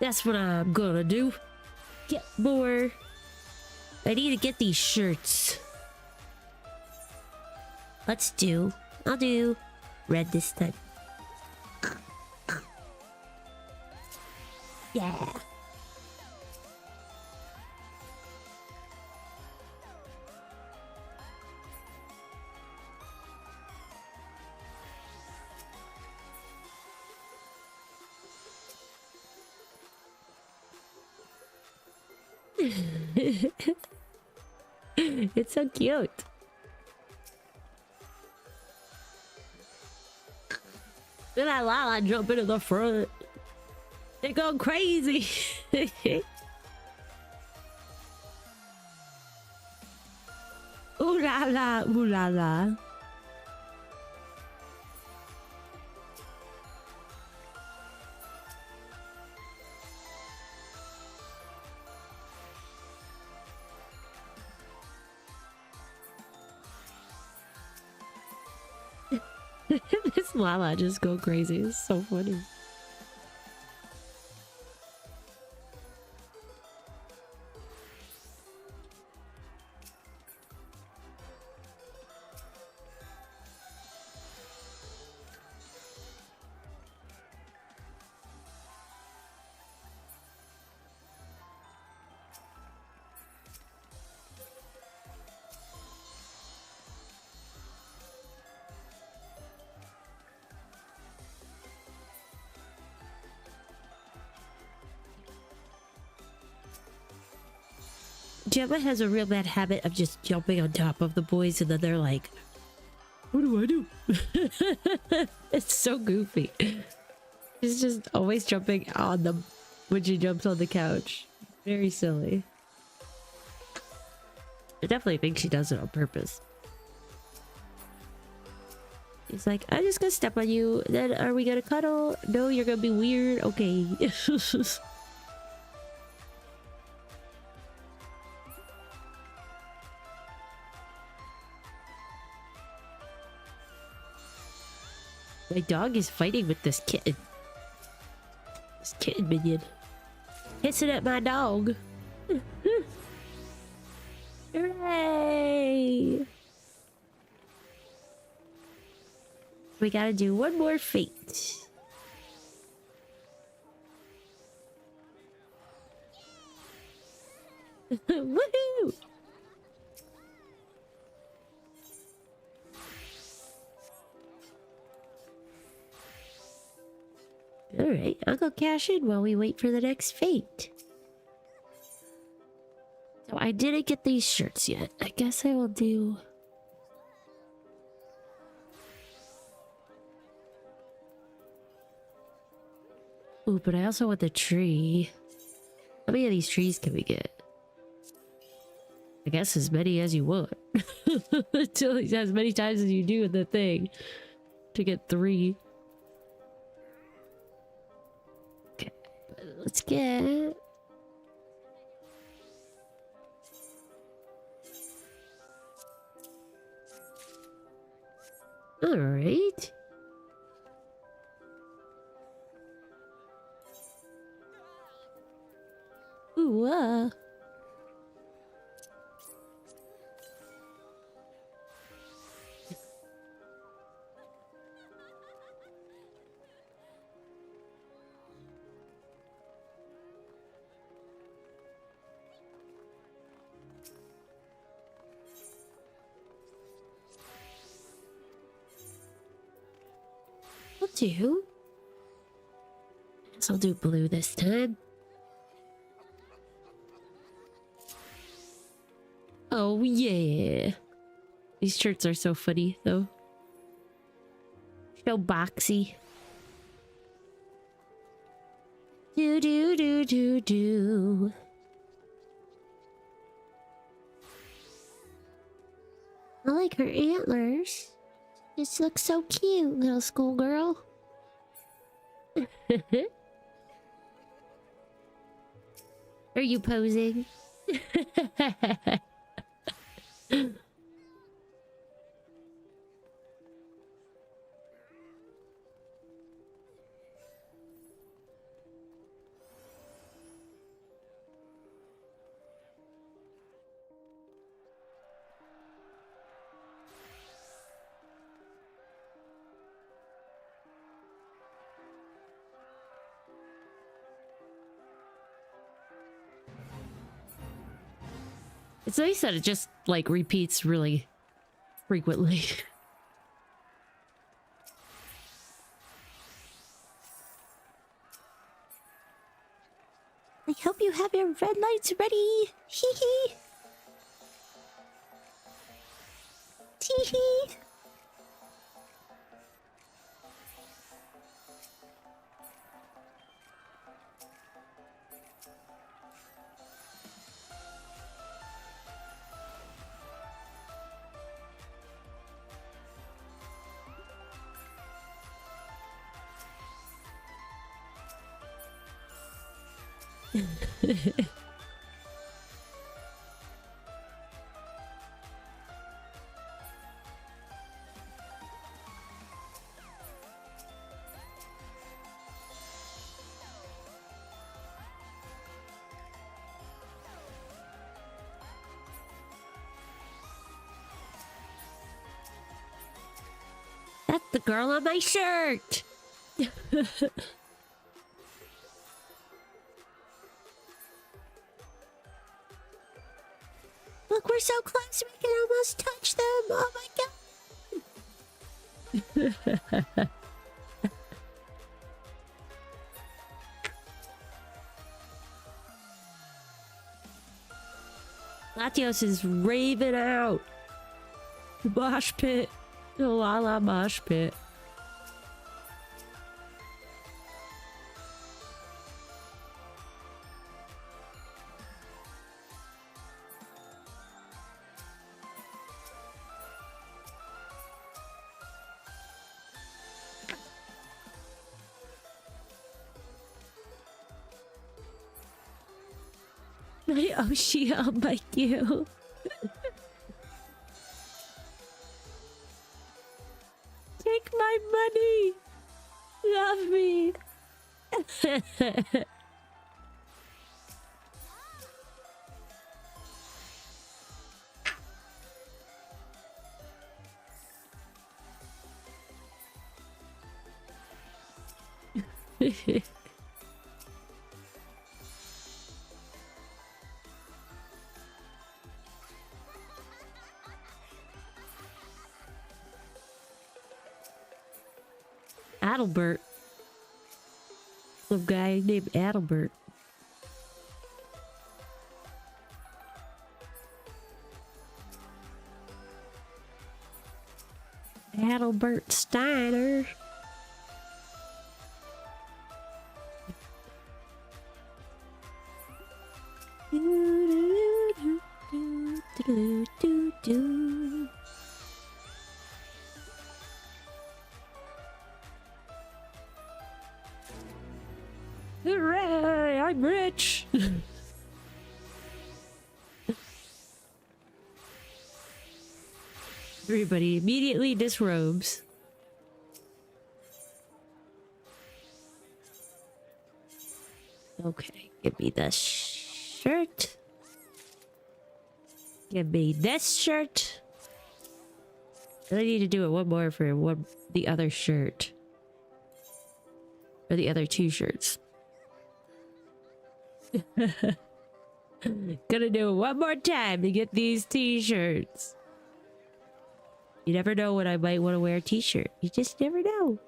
That's what I'm gonna do. Get more. I need to get these shirts. I'll do red this time. Yeah. It's so cute. Look at that Lala jumping in the front. They're going crazy. Ooh la la, ooh la la. This Lala just go crazy. It's so funny. Gemma has a real bad habit of just jumping on top of the boys and then they're like, what do I do? It's so goofy. She's just always jumping on them when she jumps on the couch. Very silly. I definitely think she does it on purpose. He's like, I'm just gonna step on you. Then are we gonna cuddle? No, you're gonna be weird. Okay. My dog is fighting with this kitten. This kid minion. Hissing at my dog. Hooray! We gotta do one more fate. Woohoo! Alright, I'll go cash in while we wait for the next fate. So I didn't get these shirts yet. I guess I will do... Ooh, but I also want the tree. How many of these trees can we get? I guess as many as you want. Until as many times as you do in the thing. To get 3. Okay, let's get... Alright. Ooh, I'll do. Guess I'll do blue this time. Oh, yeah. These shirts are so funny, though. So boxy. Do, do, do, do, do. I like her antlers. This looks so cute, little schoolgirl. Are you posing? It's nice that it just, like, repeats really frequently. I hope you have your red lights ready. Hee hee. Tee hee. That's the girl on my shirt. Look, we're so close we can almost touch them. Oh my god. Latios is raving out. Mosh pit. La la mosh pit. My Oshi, I'll bite you. Take my money. Love me. Adelbert. Some guy named Adelbert. Adelbert Steiner. Hooray! I'm rich! Everybody immediately disrobes. Okay, give me this shirt. Give me this shirt. And I need to do it one more for the other shirt. Or the other two shirts. Gonna do it one more time to get these t-shirts. You never know when I might want to wear a t-shirt. You just never know.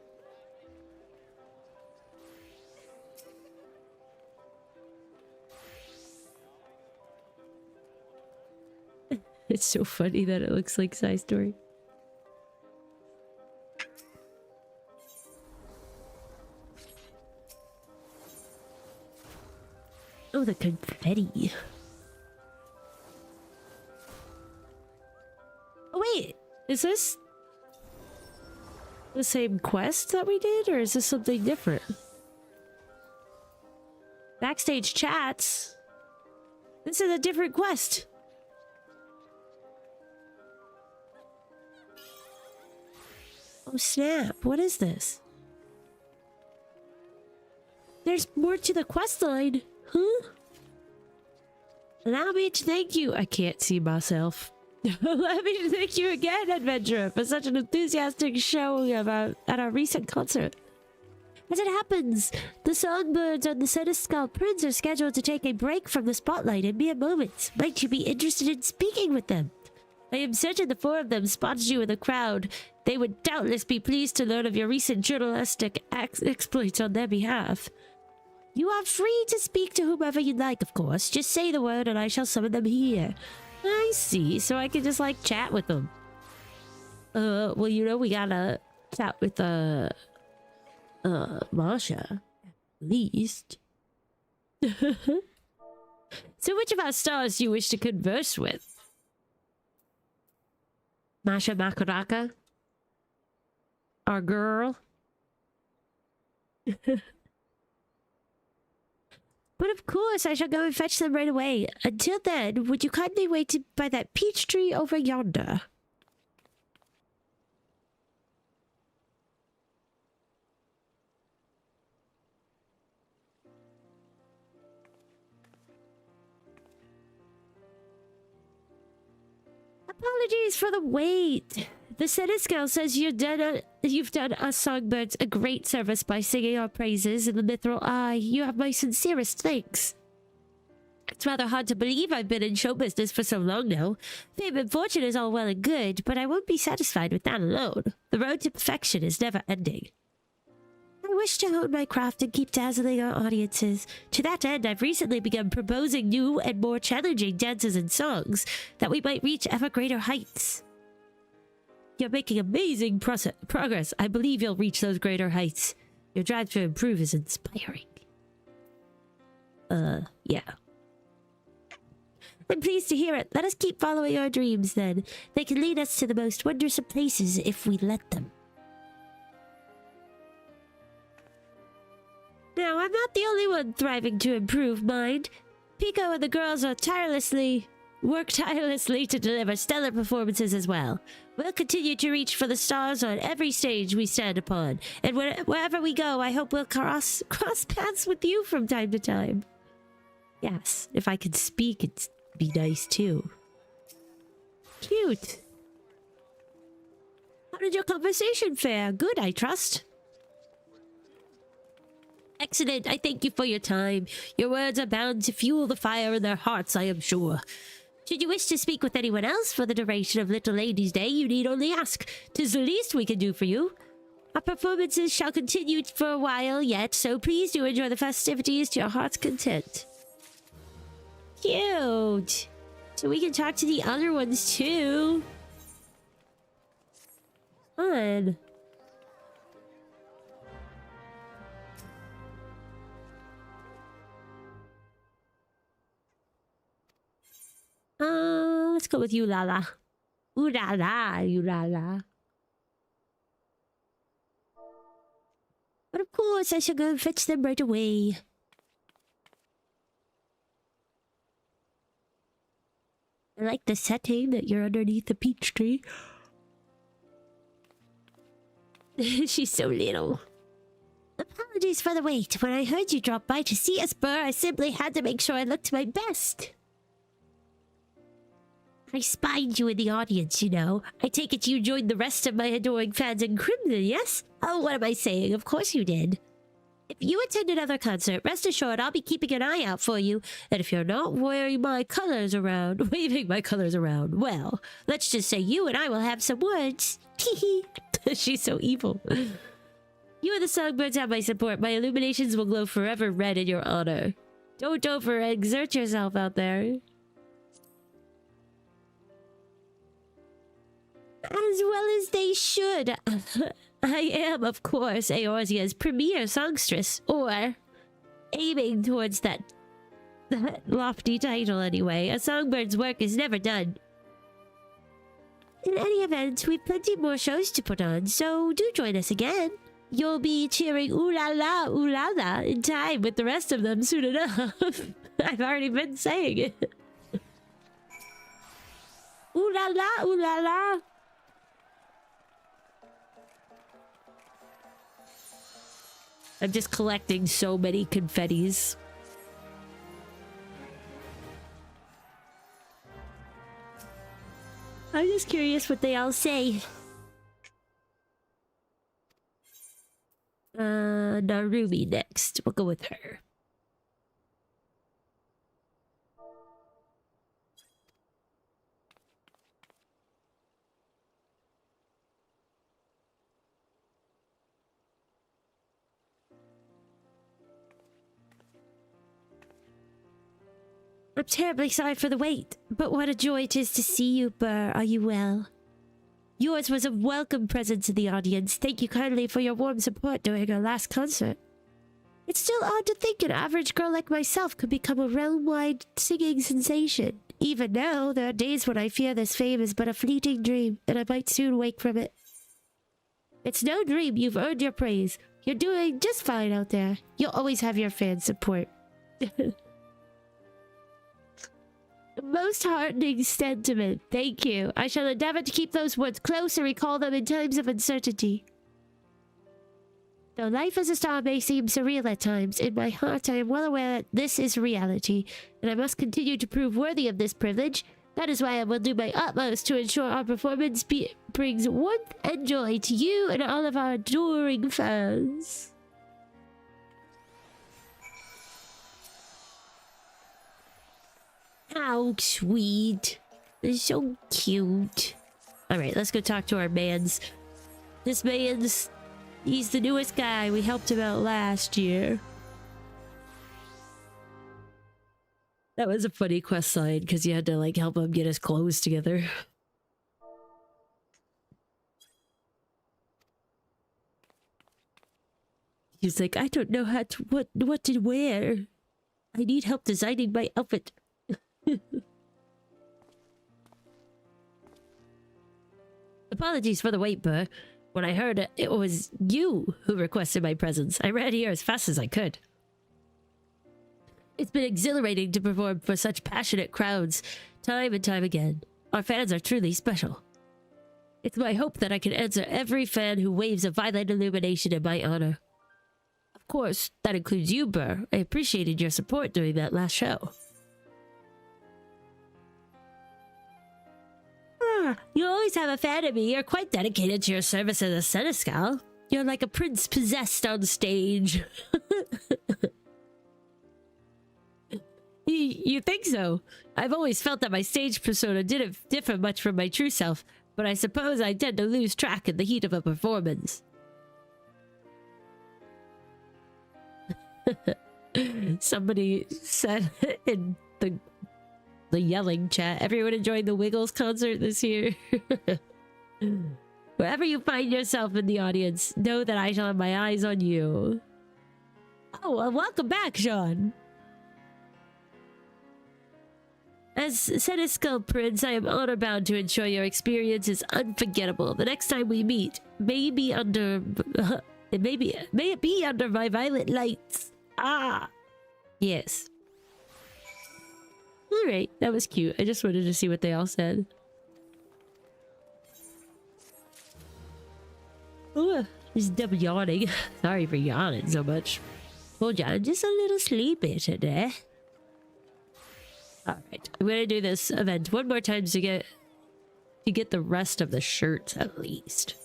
It's so funny that it looks like Side Story. Oh, the confetti. Oh, wait. Is this the same quest that we did, or is this something different? Backstage chats. This is a different quest. Oh, snap. What is this? There's more to the quest line. Huh? Allow me to thank you. I can't see myself. Allow me to thank you again, adventurer, for such an enthusiastic showing at our recent concert. As it happens, the songbirds and the Senescal Prince are scheduled to take a break from the spotlight in mere moments. Might you be interested in speaking with them? I am certain the four of them spotted you in the crowd. They would doubtless be pleased to learn of your recent journalistic exploits on their behalf. You are free to speak to whomever you'd like, of course. Just say the word and I shall summon them here. I see, so I can just, like, chat with them. Well, you know, we gotta chat with, Masha. At least. So which of our stars do you wish to converse with? Masha Makaraka? Our girl? But of course, I shall go and fetch them right away. Until then, would you kindly wait by that peach tree over yonder? Apologies for the wait. The Senescal says you've done us songbirds a great service by singing our praises in the mithril eye. You have my sincerest thanks. It's rather hard to believe I've been in show business for so long now. Fame and fortune is all well and good, but I won't be satisfied with that alone. The road to perfection is never ending. I wish to hone my craft and keep dazzling our audiences. To that end, I've recently begun proposing new and more challenging dances and songs, that we might reach ever greater heights. You're making amazing progress. I believe you'll reach those greater heights. Your drive to improve is inspiring. Yeah. I'm pleased to hear it. Let us keep following our dreams, then. They can lead us to the most wondrous of places if we let them. Now, I'm not the only one thriving to improve, mind. Pico and the girls are tirelessly work tirelessly to deliver stellar performances as well. We'll continue to reach for the stars on every stage we stand upon, and wherever we go, I hope we'll cross paths with you from time to time. Yes, if I could speak, it'd be nice too. Cute. How did your conversation fare? Good, I trust. Excellent. I thank you for your time. Your words are bound to fuel the fire in their hearts, I am sure. Should you wish to speak with anyone else for the duration of Little Lady's Day, you need only ask. 'Tis the least we can do for you. Our performances shall continue for a while yet, so please do enjoy the festivities to your heart's content. Cute. So we can talk to the other ones too. Fun. Let's go with you, Lala. Ooh la la, you la la. But of course, I shall go and fetch them right away. I like the setting that you're underneath the peach tree. She's so little. Apologies for the wait. When I heard you drop by to see us, Burr, I simply had to make sure I looked my best. I spied you in the audience, you know. I take it you joined the rest of my adoring fans in Crimson, yes? Oh, what am I saying? Of course you did. If you attend another concert, rest assured I'll be keeping an eye out for you. And if you're not wearing my colors around, waving my colors around, well, let's just say you and I will have some words. Teehee. She's so evil. You and the songbirds have my support. My illuminations will glow forever red in your honor. Don't overexert yourself out there. As well as they should. I am, of course, Eorzea's premier songstress, or aiming towards that lofty title anyway. A songbird's work is never done. In any event, we've plenty more shows to put on, so do join us again. You'll be cheering ooh la la in time with the rest of them soon enough. I've already been saying it. Ooh la la, ooh la la. I'm just collecting so many confettis. I'm just curious what they all say. Narumi next. We'll go with her. I'm terribly sorry for the wait, but what a joy it is to see you, Burr. Are you well? Yours was a welcome presence in the audience. Thank you kindly for your warm support during our last concert. It's still odd to think an average girl like myself could become a realm-wide singing sensation. Even now, there are days when I fear this fame is but a fleeting dream, and I might soon wake from it. It's no dream. You've earned your praise. You're doing just fine out there. You'll always have your fan support. Most heartening sentiment. Thank you. I shall endeavor to keep those words close and recall them in times of uncertainty. Though life as a star may seem surreal at times, in my heart I am well aware that this is reality, and I must continue to prove worthy of this privilege. That is why I will do my utmost to ensure our performance brings warmth and joy to you and all of our adoring fans. How sweet. They're so cute. Alright, let's go talk to our mans. This man's... he's the newest guy. We helped him out last year. That was a funny quest line, because you had to, like, help him get his clothes together. He's like, I don't know how to... what to wear. I need help designing my outfit. Apologies for the wait, Burr. When I heard it, it was you who requested my presence. I ran here as fast as I could. It's been exhilarating to perform for such passionate crowds. Time and time again, our fans are truly special. It's my hope that I can answer every fan who waves a violet illumination in my honor. Of course, that includes you, Burr. I appreciated your support during that last show. You always have a fan of me. You're quite dedicated to your service as a seneschal. You're like a prince possessed on stage. You think so? I've always felt that my stage persona didn't differ much from my true self, but I suppose I tend to lose track in the heat of a performance. Somebody said in the yelling chat, everyone enjoying the Wiggles concert this year. Wherever you find yourself in the audience, know that I shall have my eyes on you. Oh, well, welcome back, Sean. As Seneschal Prince, I am honor-bound to ensure your experience is unforgettable. The next time we meet, may it be under my violet lights. Ah, yes. Alright, that was cute. I just wanted to see what they all said. Oh, just double yawning. Sorry for yawning so much. Told ya, I'm just a little sleepy today. Alright, I'm gonna do this event one more time to get the rest of the shirts at least.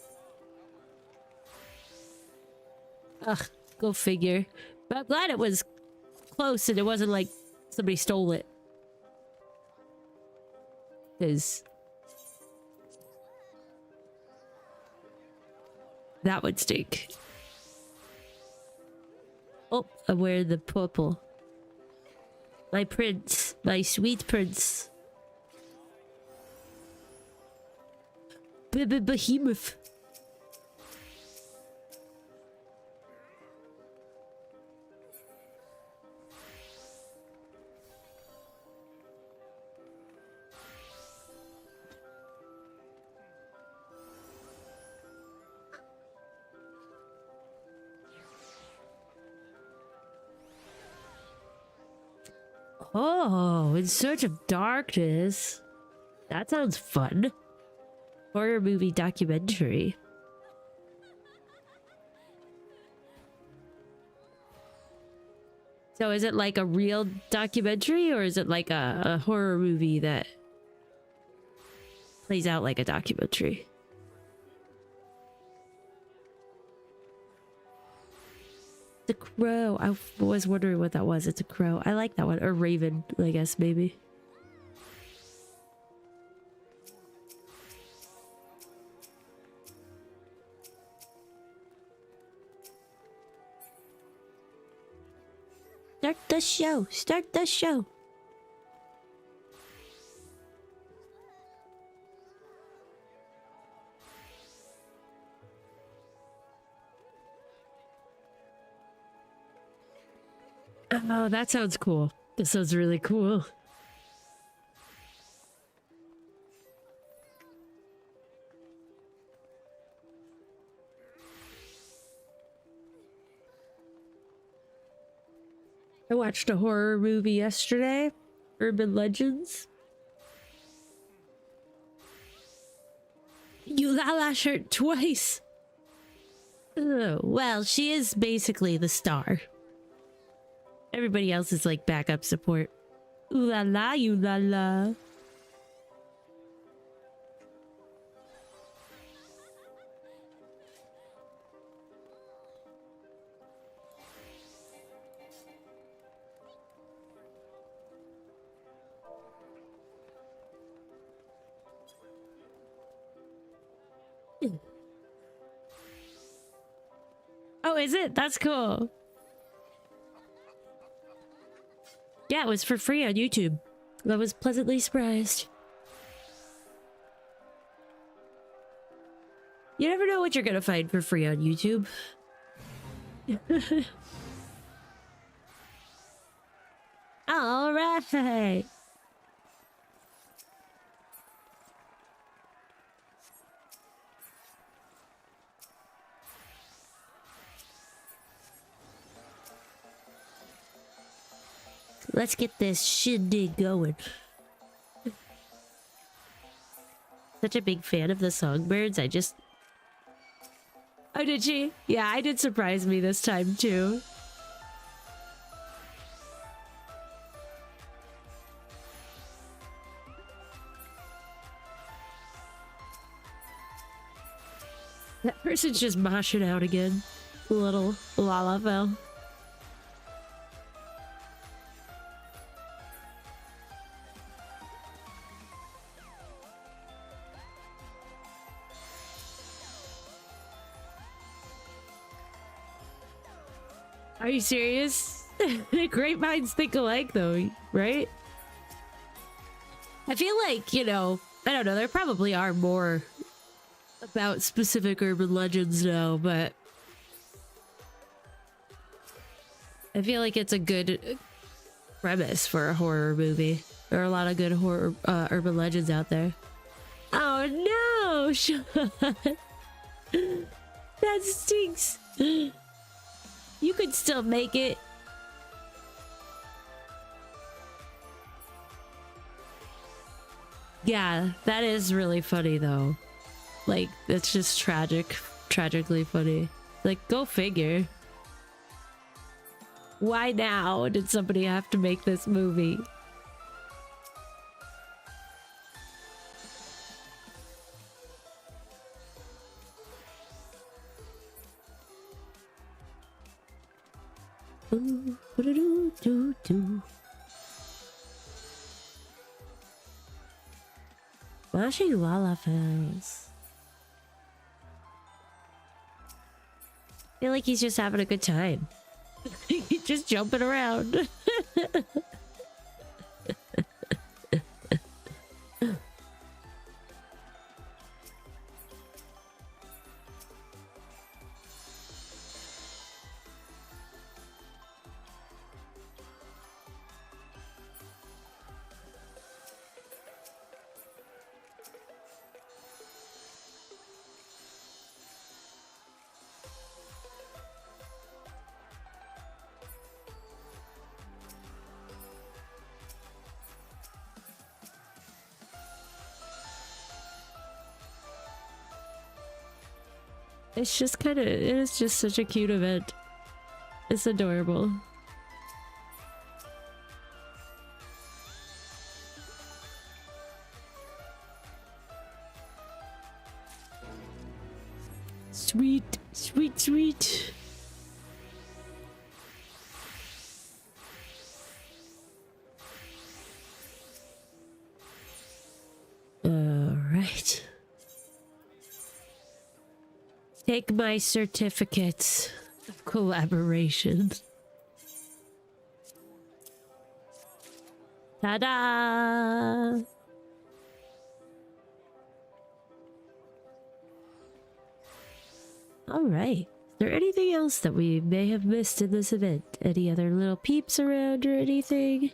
Ugh, go figure. But I'm glad it was close and it wasn't like somebody stole it. Because that would stink. Oh, I'm wearing the purple. My prince. My sweet prince. Behemoth. Oh, In Search of Darkness. That sounds fun. Horror movie documentary. So is it like a real documentary or is it like a horror movie that plays out like a documentary? The crow. I was wondering what that was. It's a crow. I like that one. Or raven, I guess, maybe. Start the show. Start the show. Oh, that sounds cool. This sounds really cool. I watched a horror movie yesterday, Urban Legends. You Lala shirt twice. Oh, well, she is basically the star. Everybody else is like backup support. Ooh la la, you la la. Oh, is it? That's cool. Yeah, it was for free on YouTube. I was pleasantly surprised. You never know what you're gonna find for free on YouTube. All right. Let's get this shindig going. such a big fan of the Songbirds. I just... Oh, did she? Yeah, it did surprise me this time too. That person's just moshing out again. Little Lalafell. Are you serious? Great minds think alike though, right? I feel like, you know, I don't know, there probably are more about specific urban legends now, but I feel like it's a good premise for a horror movie. There are a lot of good horror urban legends out there. Oh no, Sean! That stinks. You could still make it. Yeah, that is really funny though. Like, it's just tragically funny. Like, go figure. Why now did somebody have to make this movie? Mashing Lalafels. I feel like he's just having a good time. He's just jumping around. It's just kind of, it's just such a cute event. It's adorable. Sweet, sweet, sweet. All right. Take my certificate of collaboration. Ta-da! All right. Is there anything else that we may have missed in this event? Any other little peeps around or anything?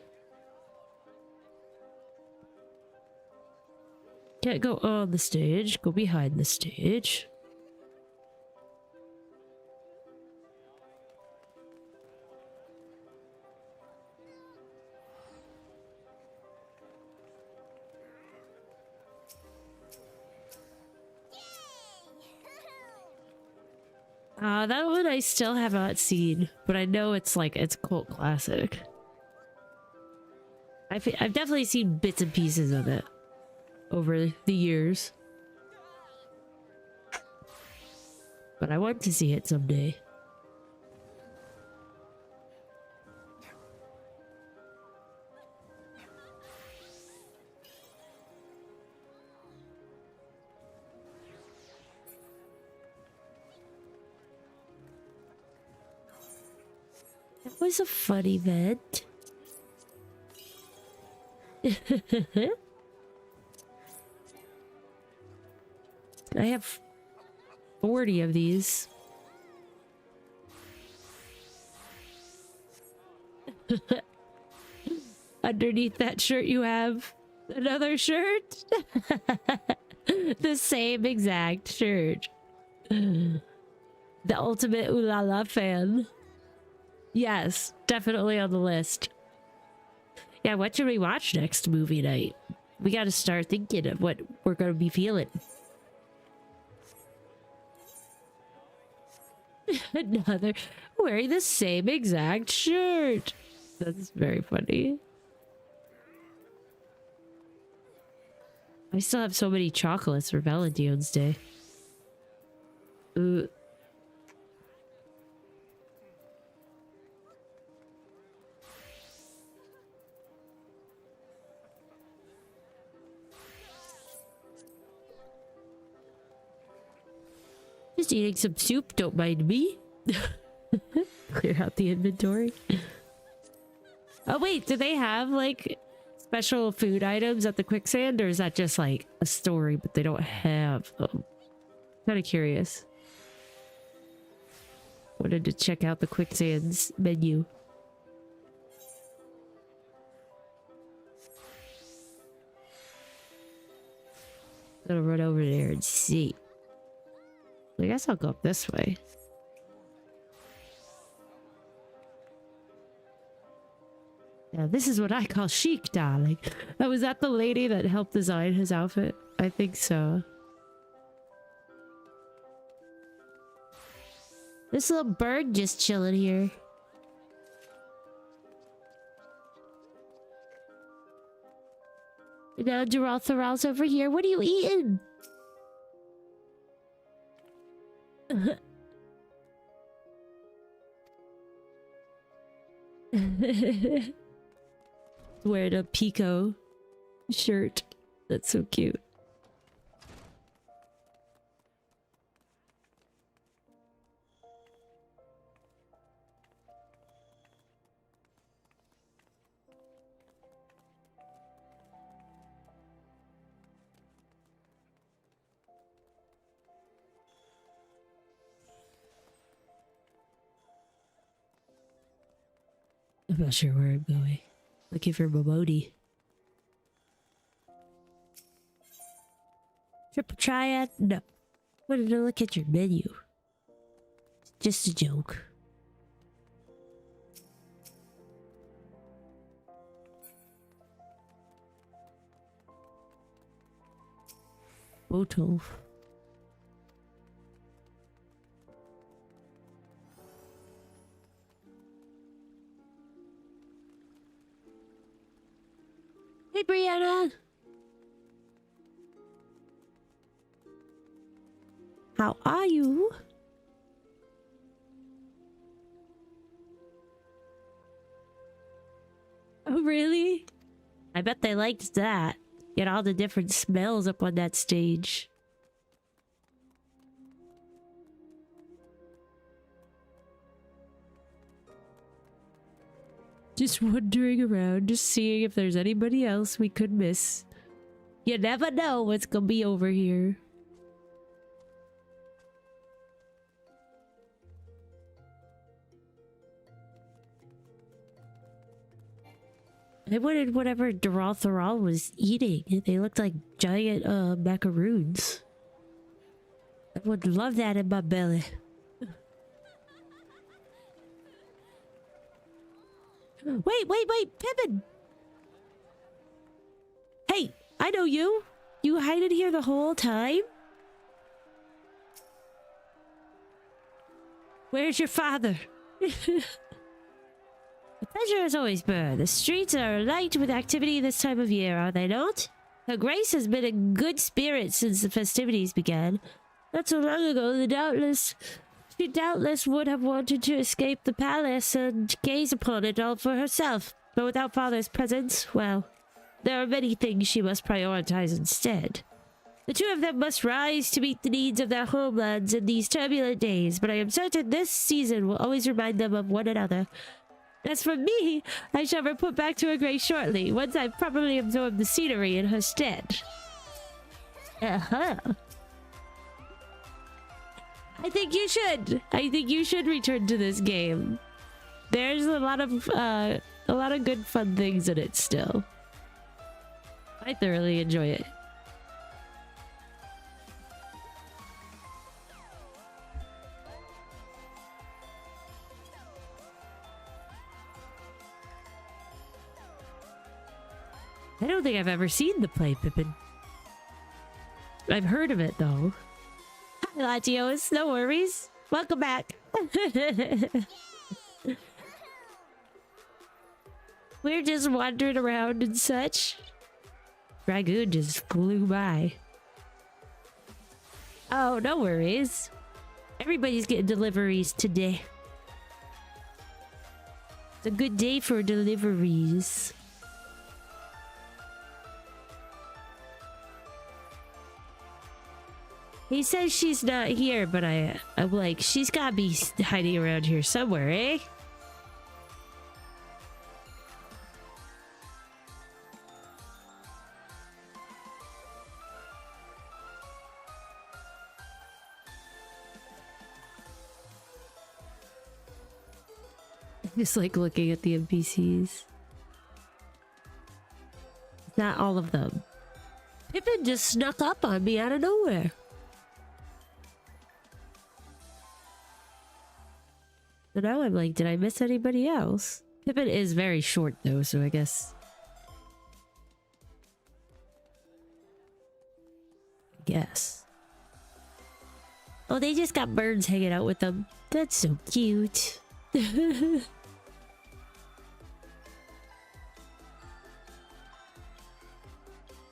Can't go on the stage. Go behind the stage. That one I still have not seen, but I know it's like, it's a cult classic. I've definitely seen bits and pieces of it over the years. But I want to see it someday. That was a fun event. I have 40 of these. Underneath that shirt you have another shirt? The same exact shirt. The ultimate Ooh La La fan. Yes, definitely on the list. Yeah, what should we watch next movie night? We gotta start thinking of what we're gonna be feeling. Another wearing the same exact shirt. That's very funny. I still have so many chocolates for Valentine's Day. Ooh. Just eating some soup, don't mind me. Clear out the inventory. Oh wait, do they have like special food items at the quicksand, or is that just like a story but they don't have them? Kind of curious. Wanted to check out the quicksand's menu. Gonna run over there and see. I guess I'll go up this way. Yeah, this is what I call chic, darling. Oh, was that the lady that helped design his outfit? I think so. This little bird just chilling here. Now Duraltharal's over here. What are you eating? Wearing a Pico shirt. That's so cute. I'm not sure where I'm going. Looking for Momodi. Triple triad? No. Wanted to look at your menu. Just a joke. Bottle. Hey, Brianna. How are you? Oh, really? I bet they liked that. Get all the different smells up on that stage. Just wandering around, just seeing if there's anybody else we could miss. You never know what's gonna be over here. I wanted whatever Duraltharal was eating. They looked like giant macaroons. I would love that in my belly. Wait, Pippin! Hey, I know you! You hiding here the whole time? Where's your father? The pleasure is always burned. The streets are alight with activity this time of year, are they not? Her Grace has been in good spirits since the festivities began. Not so long ago, she doubtless would have wanted to escape the palace and gaze upon it all for herself. But without father's presence, well, there are many things she must prioritize instead. The two of them must rise to meet the needs of their homelands in these turbulent days, but I am certain this season will always remind them of one another. As for me, I shall report back to her Grace shortly, once I've properly absorbed the scenery in her stead. I think you should. I think you should return to this game. There's a lot of good fun things in it still. I thoroughly enjoy it. I don't think I've ever seen the play, Pippin. I've heard of it though. Hi, Latios. No worries. Welcome back. We're just wandering around and such. Dragoon just flew by. Oh, no worries. Everybody's getting deliveries today. It's a good day for deliveries. He says she's not here, but I'm like, she's gotta be hiding around here somewhere, eh? Just like looking at the NPCs. Not all of them. Pippin just snuck up on me out of nowhere. So now I'm like, did I miss anybody else? Pippin is very short though, so I guess... Oh, they just got birds hanging out with them. That's so cute.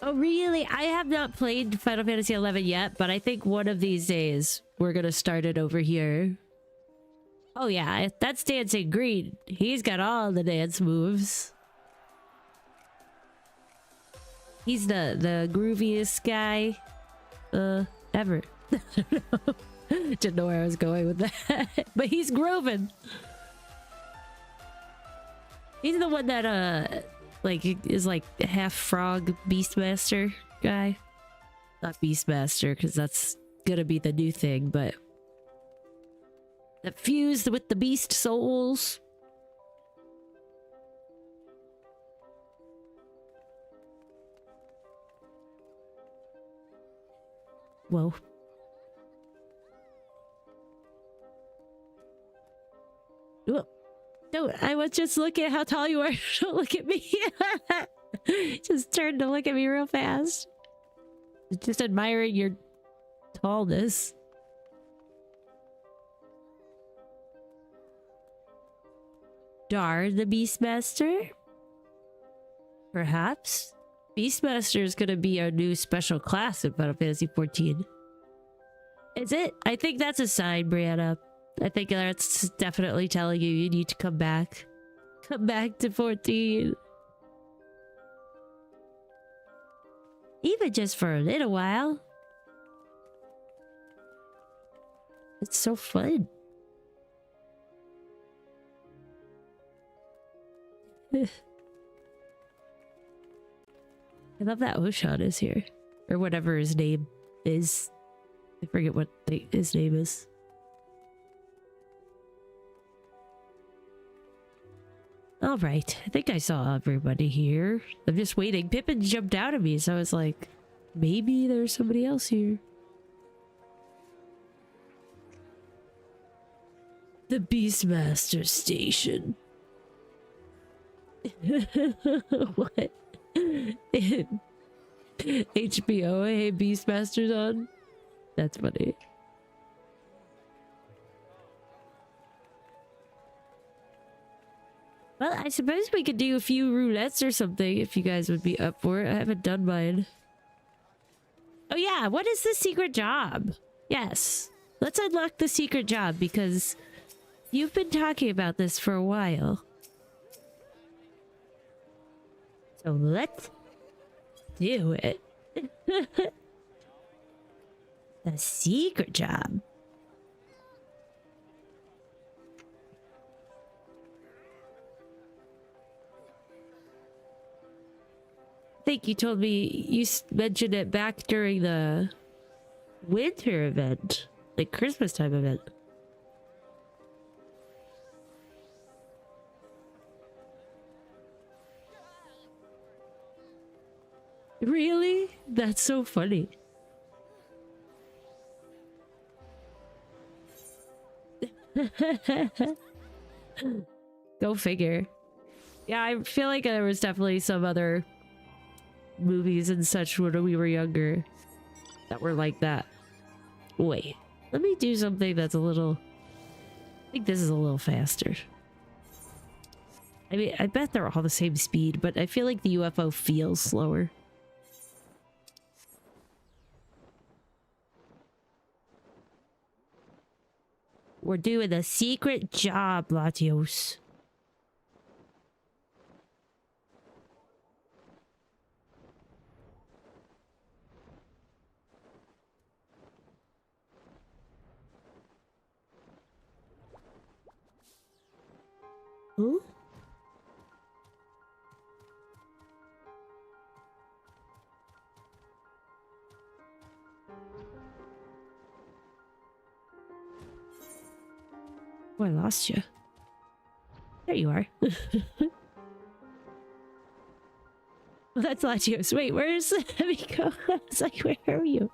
Oh really? I have not played Final Fantasy XI yet, but I think one of these days we're gonna start it over here. Oh yeah, that's Dancing Green. He's got all the dance moves. He's the grooviest guy ever. Didn't know where I was going with that. But he's grooving. He's the one that like is like half frog beastmaster guy. Not beastmaster, because that's gonna be the new thing, but that fused with the beast souls. Whoa. Don't, I was just looking at how tall you are. Don't look at me. Just turned to look at me real fast. Just admiring your tallness. Dar the Beastmaster? Perhaps? Beastmaster is gonna be our new special class in Final Fantasy XIV. Is it? I think that's a sign, Brianna. I think that's definitely telling you you need to come back. Come back to 14. Even just for a little while. It's so fun. I love that Oshan is here. Or whatever his name is. I forget what his name is. Alright, I think I saw everybody here. I'm just waiting. Pippin jumped out at me, so I was like, maybe there's somebody else here. The Beastmaster Station. What? HBO, hey, Beastmaster's on? That's funny. Well, I suppose we could do a few roulettes or something if you guys would be up for it. I haven't done mine. Oh yeah, what is the secret job? Yes, let's unlock the secret job because you've been talking about this for a while. So let's do it. The secret job. I think you told me you mentioned it back during the winter event, like Christmas time event. Really? That's so funny. Go figure. Yeah, I feel like there was definitely some other movies and such when we were younger. that were like that. Wait, let me do something that's a little... I think this is a little faster. I mean, I bet they're all the same speed, but I feel like the UFO feels slower. We're doing a secret job, Latios. Huh? Oh, I lost you. There you are. Well, that's Latios. Wait, where's Miko? I was like, where are you?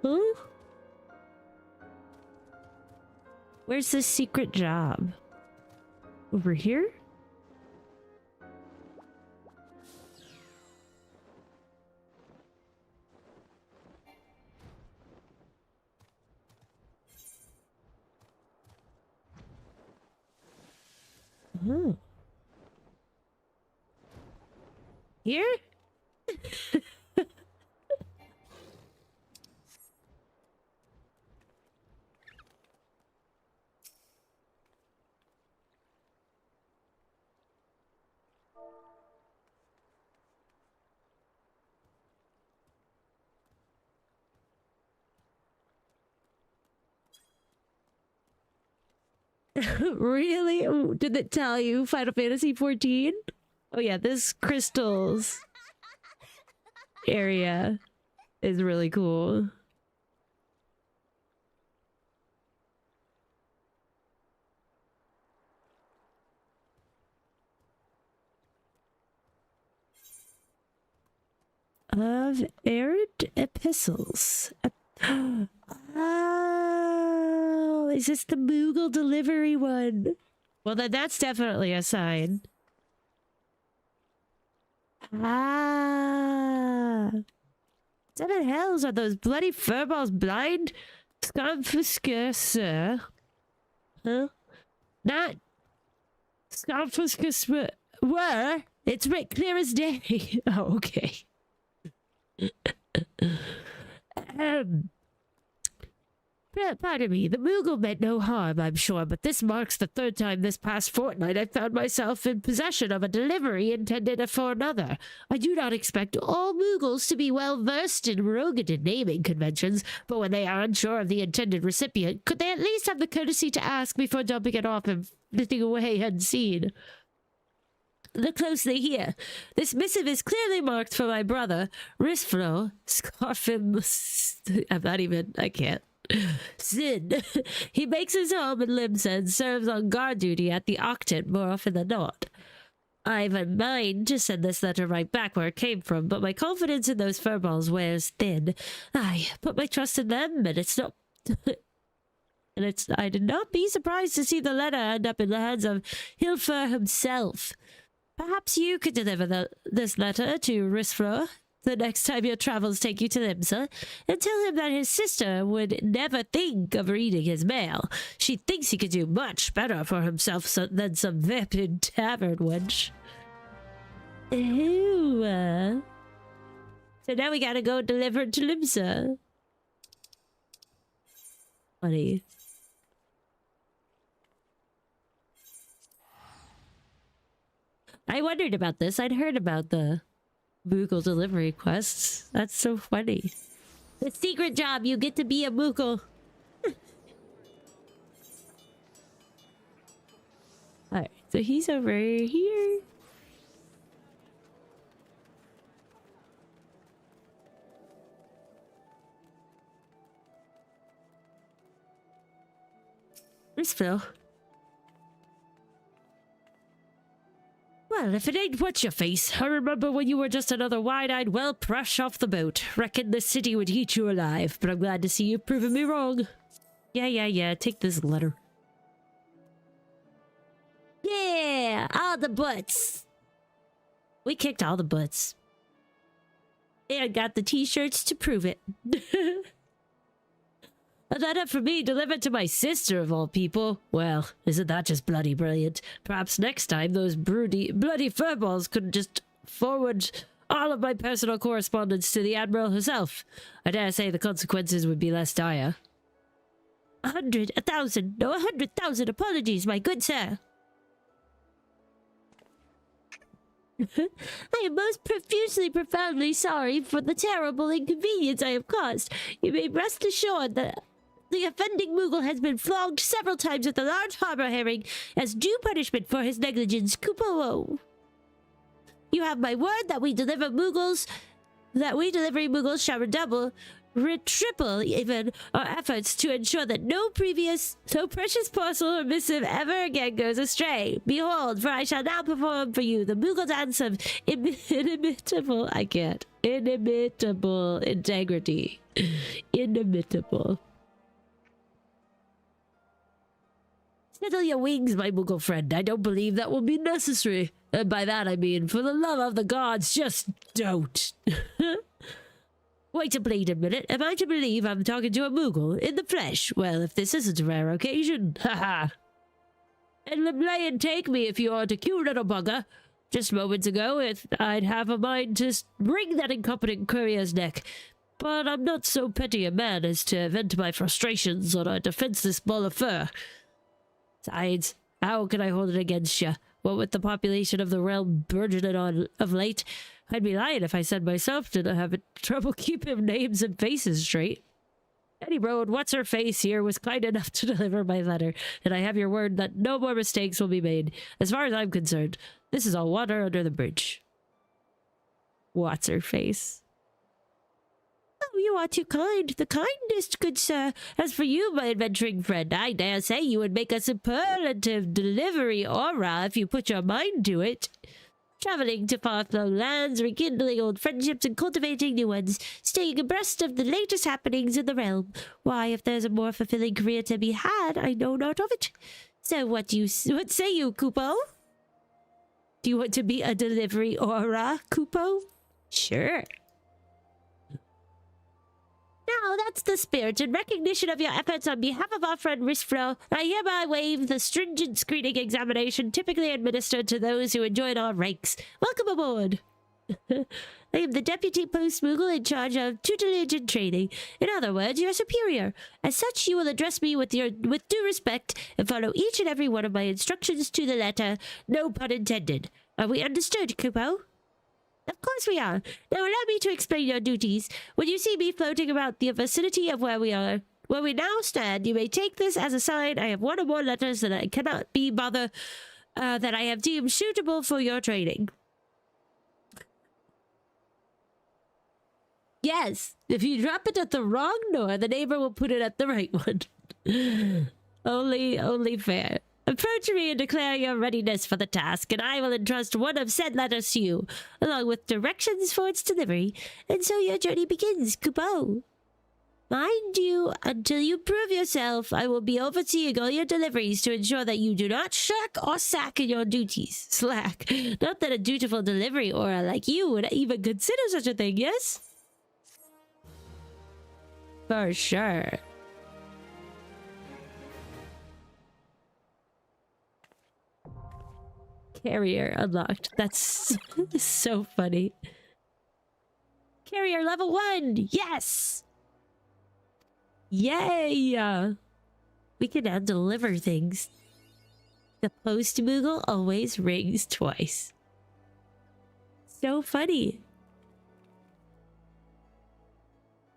Huh? Where's the secret job? Over here? Oh. Here? Really? Oh, did it tell you Final Fantasy 14? Oh yeah, this crystals area is really cool. Of arid epistles. Oh, is this the Moogle delivery one? Well, then that's definitely a sign. Ah. Seven hells, are those bloody furballs blind? Scomfuscus, huh? Not Scomfuscus were. It's right clear as day. Oh, okay. Pardon me, the Moogle meant no harm, I'm sure, but this marks the third time this past fortnight I've found myself in possession of a delivery intended for another. I do not expect all Moogles to be well versed in Rogadin naming conventions, but when they are unsure of the intended recipient, could they at least have the courtesy to ask before dumping it off and flitting away unseen? Look closely here. This missive is clearly marked for my brother, Risfro Scarfim... I can't. Sin. He makes his home in Limsa and serves on guard duty at the Octant more often than not. I've a mind to send this letter right back where it came from, but my confidence in those furballs wears thin. I put my trust in them, and it's not... I did not be surprised to see the letter end up in the hands of Hilfer himself. Perhaps you could deliver this letter to Risfro the next time your travels take you to Limsa, and tell him that his sister would never think of reading his mail. She thinks he could do much better for himself than some vapid tavern wench. Ew. So now we gotta go deliver it to Limsa. Funny. I wondered about this. I'd heard about the Moogle delivery quests. That's so funny. The secret job, you get to be a Moogle. Alright, so he's over here. Where's Phil? Well, if it ain't what's your face, I remember when you were just another wide-eyed whelp fresh off the boat. Reckon the city would eat you alive, but I'm glad to see you've proven me wrong. Yeah, take this letter. Yeah, all the butts. We kicked all the butts. And got the t-shirts to prove it. A letter for me delivered to my sister of all people. Well, isn't that just bloody brilliant? Perhaps next time those bloody furballs could just forward all of my personal correspondence to the Admiral herself. I dare say the consequences would be less dire. 100, 1,000, no 100,000 apologies, my good sir. I am most profusely, profoundly sorry for the terrible inconvenience I have caused. You may rest assured that the offending Moogle has been flogged several times at the large harbor herring as due punishment for his negligence. Kupo-o. You have my word that we delivering Moogles shall triple even our efforts to ensure that no precious parcel or missive ever again goes astray. Behold, for I shall now perform for you the Moogle dance of inimitable integrity. Inimitable. Settle your wings, my Moogle friend. I don't believe that will be necessary. And by that I mean, for the love of the gods, just don't. Wait a bleeding minute. Am I to believe I'm talking to a Moogle in the flesh? Well, if this isn't a rare occasion, haha. And lay and take me if you are a cute little bugger. Just moments ago, I'd have a mind to wring that incompetent courier's neck. But I'm not so petty a man as to vent my frustrations on a defenseless ball of fur. Besides, how can I hold it against you? What with the population of the realm burgeoning on of late, I'd be lying if I said myself didn't have trouble keeping names and faces straight. Any road, what's-her-face here was kind enough to deliver my letter, and I have your word that no more mistakes will be made. As far as I'm concerned, this is all water under the bridge. What's-her-face? Oh, you are too kind. The kindest, good sir. As for you, my adventuring friend, I dare say you would make a superlative delivery aura if you put your mind to it. Traveling to far-flung lands, rekindling old friendships and cultivating new ones, staying abreast of the latest happenings in the realm. Why, if there's a more fulfilling career to be had, I know not of it. So what say you, Kupo? Do you want to be a delivery aura, Kupo? Sure. Now, that's the spirit. In recognition of your efforts on behalf of our friend Risfro, I hereby waive the stringent screening examination typically administered to those who join our ranks. Welcome aboard. I am the Deputy Post Moogle in charge of tutelage and training. In other words, your superior. As such, you will address me with due respect and follow each and every one of my instructions to the letter. No pun intended. Are we understood, Kupo? Of course we are. Now allow me to explain your duties. When you see me floating about the vicinity of where we now stand, you may take this as a sign I have one or more letters that I cannot be bothered, that I have deemed suitable for your training. Yes, if you drop it at the wrong door, the neighbor will put it at the right one. only fair. Approach me and declare your readiness for the task, and I will entrust one of said letters to you, along with directions for its delivery. And so your journey begins, Kupo. Mind you, until you prove yourself, I will be overseeing all your deliveries to ensure that you do not shirk or sack in your duties. Slack. Not that a dutiful delivery aura like you would even consider such a thing, yes? For sure. Carrier unlocked. That's so funny. Carrier level 1! Yes! Yay! We can now deliver things. The post Moogle always rings twice. So funny.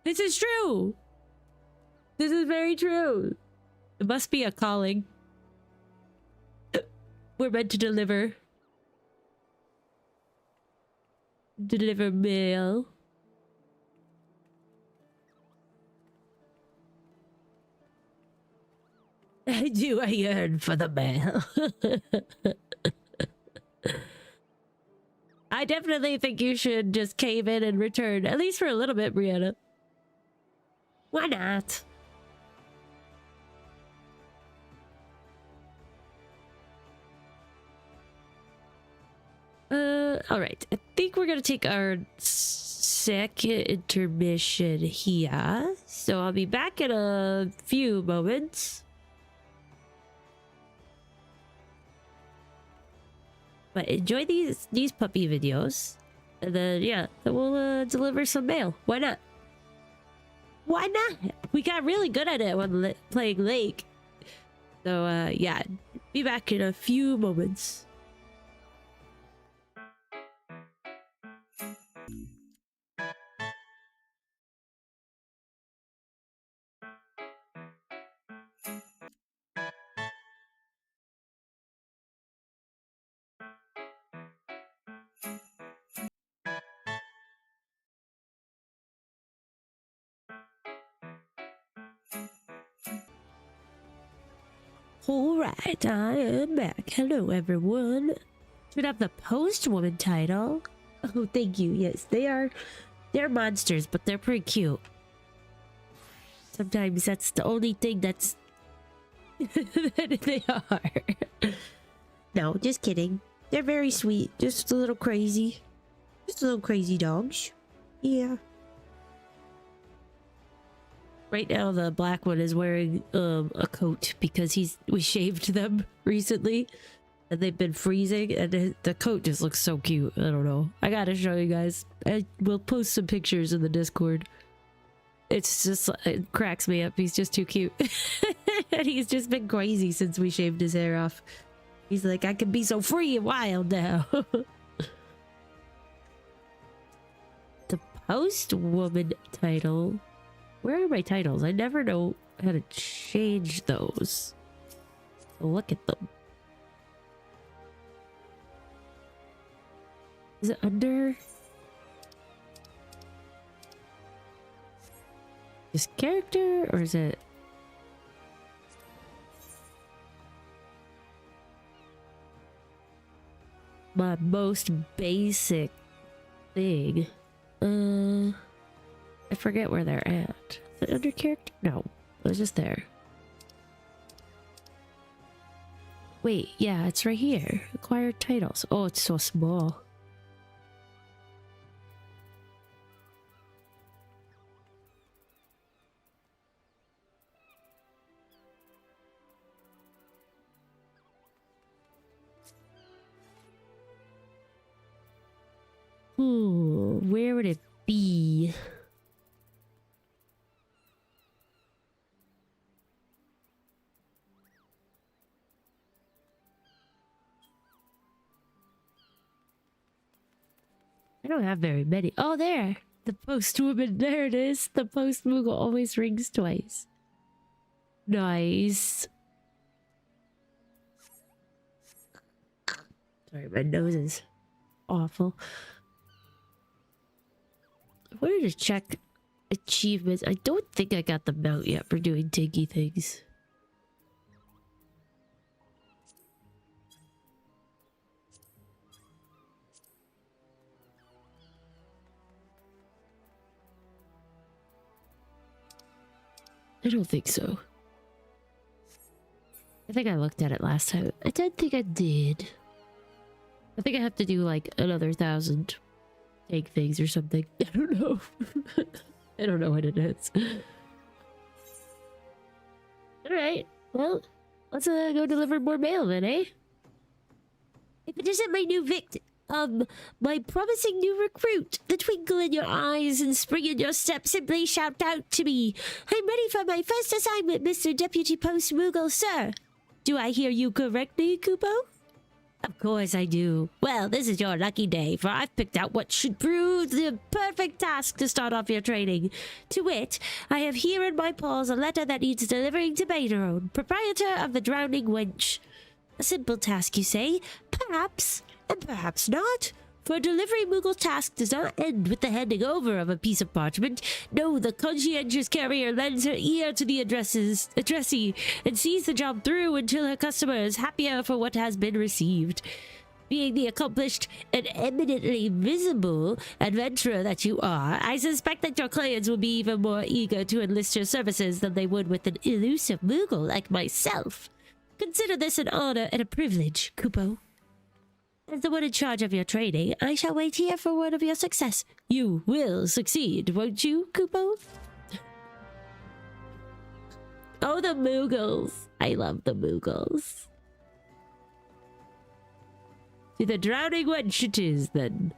This is true! This is very true. It must be a calling. We're meant to deliver. Deliver mail. Do I yearn for the mail? I definitely think you should just cave in and return, at least for a little bit, Brianna. Why not? All right. I think we're gonna take our second intermission here. So I'll be back in a few moments. But enjoy these puppy videos, and then yeah, then we'll deliver some mail. Why not? Why not? We got really good at it when playing Lake. So yeah, be back in a few moments. Alright, I am back. Hello everyone. Should have the postwoman title. Oh, thank you. Yes, they're monsters, but they're pretty cute. Sometimes that's the only thing that's that they are. No, just kidding. They're very sweet. Just a little crazy. Just little crazy dogs. Yeah. Right now, the black one is wearing a coat because we shaved them recently, and they've been freezing, and the coat just looks so cute. I don't know. I gotta show you guys. I will post some pictures in the Discord. It's just, it cracks me up. He's just too cute. And he's just been crazy since we shaved his hair off. He's like, I can be so free and wild now. The postwoman title. Where are my titles? I never know how to change those. Look at them. Is it under this character, or is it my most basic thing? I forget where they're at. Is it under character? No, it was just there. Wait, yeah, it's right here. Acquired titles. Oh, it's so small. Where would it be? I don't have very many. Oh, there! The postwoman. There it is. The postmoogle always rings twice. Nice. Sorry, my nose is awful. I wanted to check achievements. I don't think I got them out yet for doing tinky things. I don't think so. I think I looked at it last time. I don't think I did. I think I have to do like another 1,000 take things or something. I don't know. I don't know what it is. Alright, well, let's go deliver more mail then, eh? If it isn't my new my promising new recruit, the twinkle in your eyes and spring in your step, simply shout out to me. I'm ready for my first assignment, Mr. Deputy Postmoogle, sir. Do I hear you correctly, Kupo? Of course I do. Well, this is your lucky day, for I've picked out what should prove the perfect task to start off your training. To wit, I have here in my paws a letter that needs delivering to Baderon, proprietor of the Drowning Wench. A simple task, you say? Perhaps, and perhaps not. For delivery Moogle task does not end with the handing over of a piece of parchment. No, the conscientious carrier lends her ear to the addressee and sees the job through until her customer is happier for what has been received. Being the accomplished and eminently visible adventurer that you are, I suspect that your clients will be even more eager to enlist your services than they would with an elusive Moogle like myself. Consider this an honor and a privilege, Kupo. As the one in charge of your training, I shall wait here for word of your success. You will succeed, won't you, Kupo? Oh, the Moogles. I love the Moogles. To the drowning wench it is, then.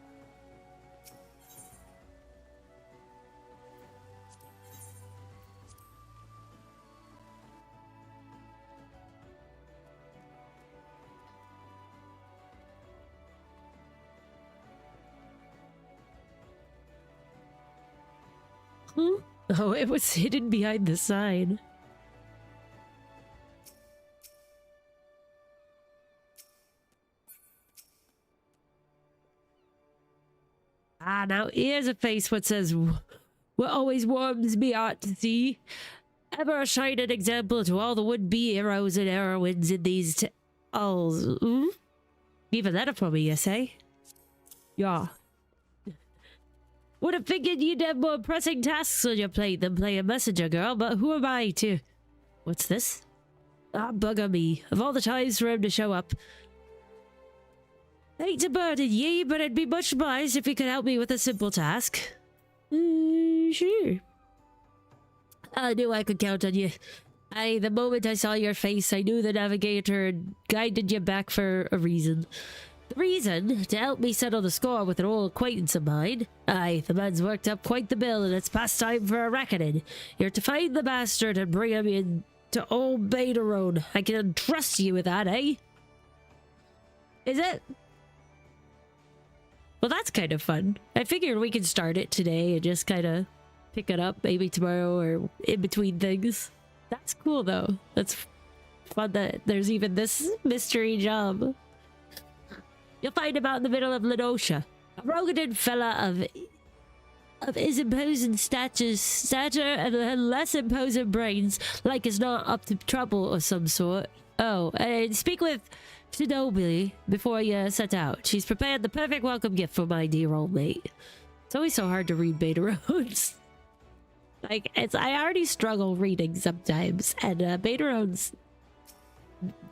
Oh, it was hidden behind the sign. Ah, now here's a face what says, what always warms me heart to see. Ever a shining example to all the would-be heroes and heroines in these tales. Even that for me, you say? Yeah. Would have figured you'd have more pressing tasks on your plate than play a messenger girl, but who am I to... What's this? Ah, bugger me. Of all the times for him to show up. Hate to burden ye, but I'd be much obliged if you could help me with a simple task. Sure. I knew I could count on you. The moment I saw your face, I knew the navigator had guided you back for a reason. The reason? To help me settle the score with an old acquaintance of mine. Aye, the man's worked up quite the bill, and it's past time for a reckoning. You're to find the bastard and bring him in to old berrrlynn. I can trust you with that, eh? Is it? Well, that's kind of fun. I figured we could start it today and just kind of pick it up maybe tomorrow or in between things. That's cool, though. That's fun that there's even this mystery job. You'll find him out in the middle of Lenosha. A rugged fella of his imposing stature and less imposing brains, like is not up to trouble of some sort. Oh, and speak with Shinobi before you set out. She's prepared the perfect welcome gift for my dear old mate. It's always so hard to read berrrlynn. Like, I already struggle reading sometimes, and berrrlynn's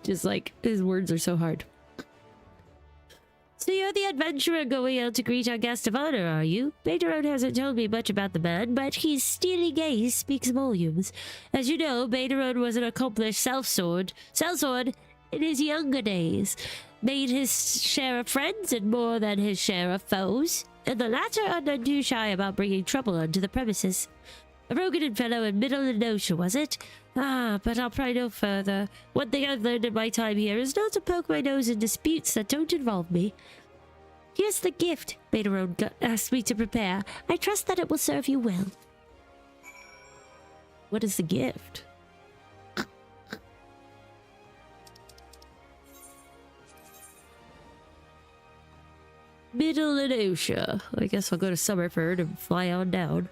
just like, his words are so hard. So you're the adventurer going out to greet our guest of honor, are you? berrrlynn hasn't told me much about the man, but his steely gaze speaks volumes. As you know, berrrlynn was an accomplished sellsword in his younger days. Made his share of friends and more than his share of foes, and the latter are none too shy about bringing trouble onto the premises. A rugged fellow in middle Lenosha, was it? Ah, but I'll pry no further. One thing I've learned in my time here is not to poke my nose in disputes that don't involve me. Here's the gift berrrlynn asked me to prepare. I trust that it will serve you well. What is the gift? Middle Lenosha. I guess I'll go to Summerford and fly on down.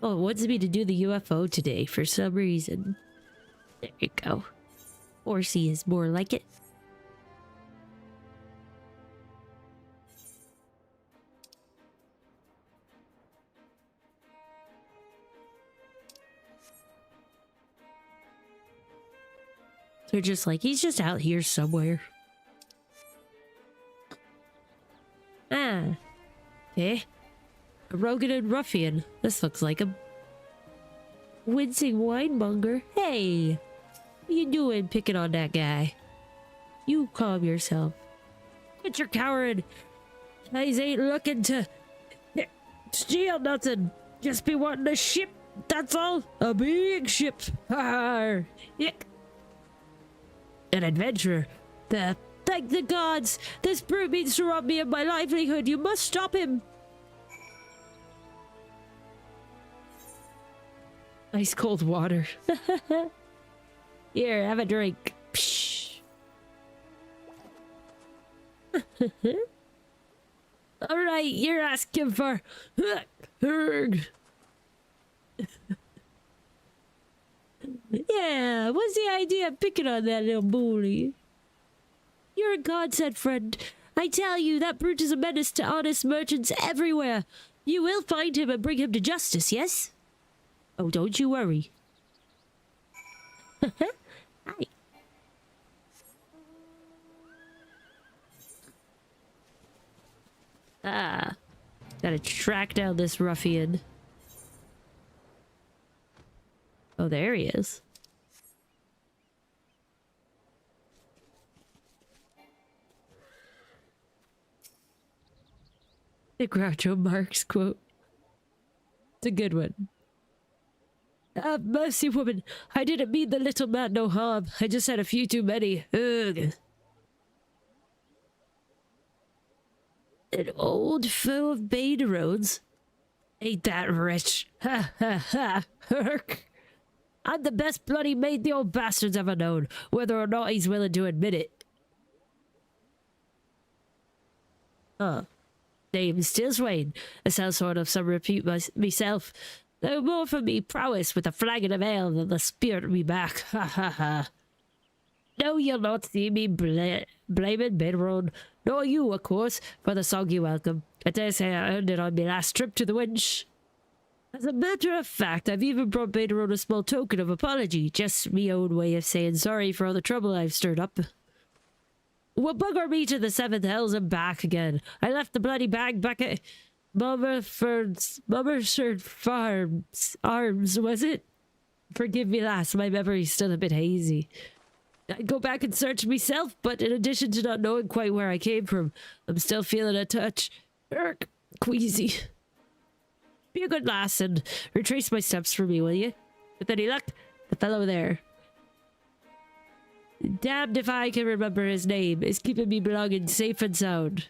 Oh, it wants me to do the UFO today for some reason. There you go. Horsey is more like it. They're just like, he's just out here somewhere. Ah. Okay. A rugged ruffian. This looks like him. Wincing winemonger. Hey! What you doing picking on that guy? You calm yourself. Quit your coward. Guys ain't looking to steal nothing. Just be wanting a ship. That's all. A big ship. Har. Yick. An adventurer. Thank the gods. This brute means to rob me of my livelihood. You must stop him. Ice cold water. Here, have a drink. Psh. Alright, you're asking for... Yeah, what's the idea of picking on that little bully? You're a godsend, friend. I tell you, that brute is a menace to honest merchants everywhere. You will find him and bring him to justice, yes? Oh, don't you worry. Hi. Ah. Gotta track down this ruffian. Oh, there he is. The Groucho Marx quote. It's a good one. Ah, mercy, woman. I didn't mean the little man no harm. I just had a few too many. Ugh. An old foe of Baderone's? Ain't that rich? Ha ha ha. Herk. I'm the best bloody maid the old bastard's ever known, whether or not he's willing to admit it. Huh. Name's still Swain. I sell sort of some repute myself. Though more for me prowess with a flagon of ale than the spirit of me back. Ha ha ha. No, you'll not see me blaming Bedrone. Nor you, of course, for the soggy welcome. I dare say I earned it on my last trip to the winch. As a matter of fact, I've even brought Bedrone a small token of apology. Just me own way of saying sorry for all the trouble I've stirred up. Well, bugger me to the seventh hells and back again. I left the bloody bag back at Mummersford Arms, was it? Forgive me, lass, my memory's still a bit hazy. I'd go back and search myself, but in addition to not knowing quite where I came from, I'm still feeling a touch queasy. Be a good lass and retrace my steps for me, will you? With any luck, the fellow there. Damned if I can remember his name. Is keeping me belonging safe and sound.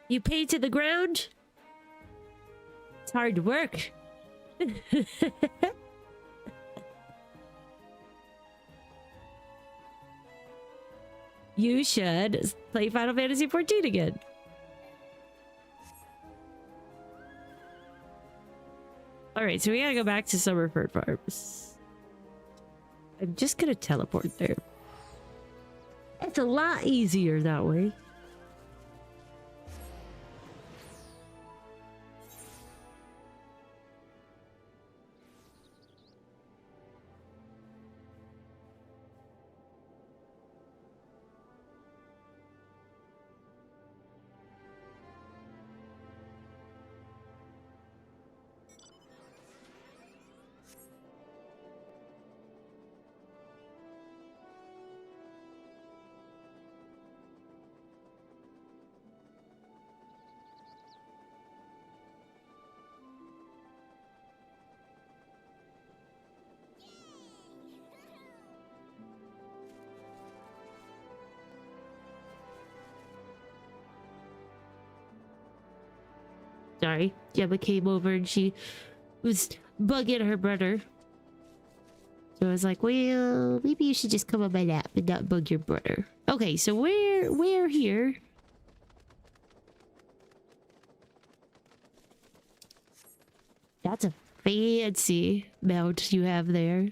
You painted the ground? It's hard work. You should play Final Fantasy XIV again. Alright, so we gotta go back to Summerford Farms. I'm just gonna teleport there. It's a lot easier that way. Sorry, Gemma came over and she was bugging her brother. So I was like, well, maybe you should just come on my lap and not bug your brother. Okay, so we're here. That's a fancy mount you have there.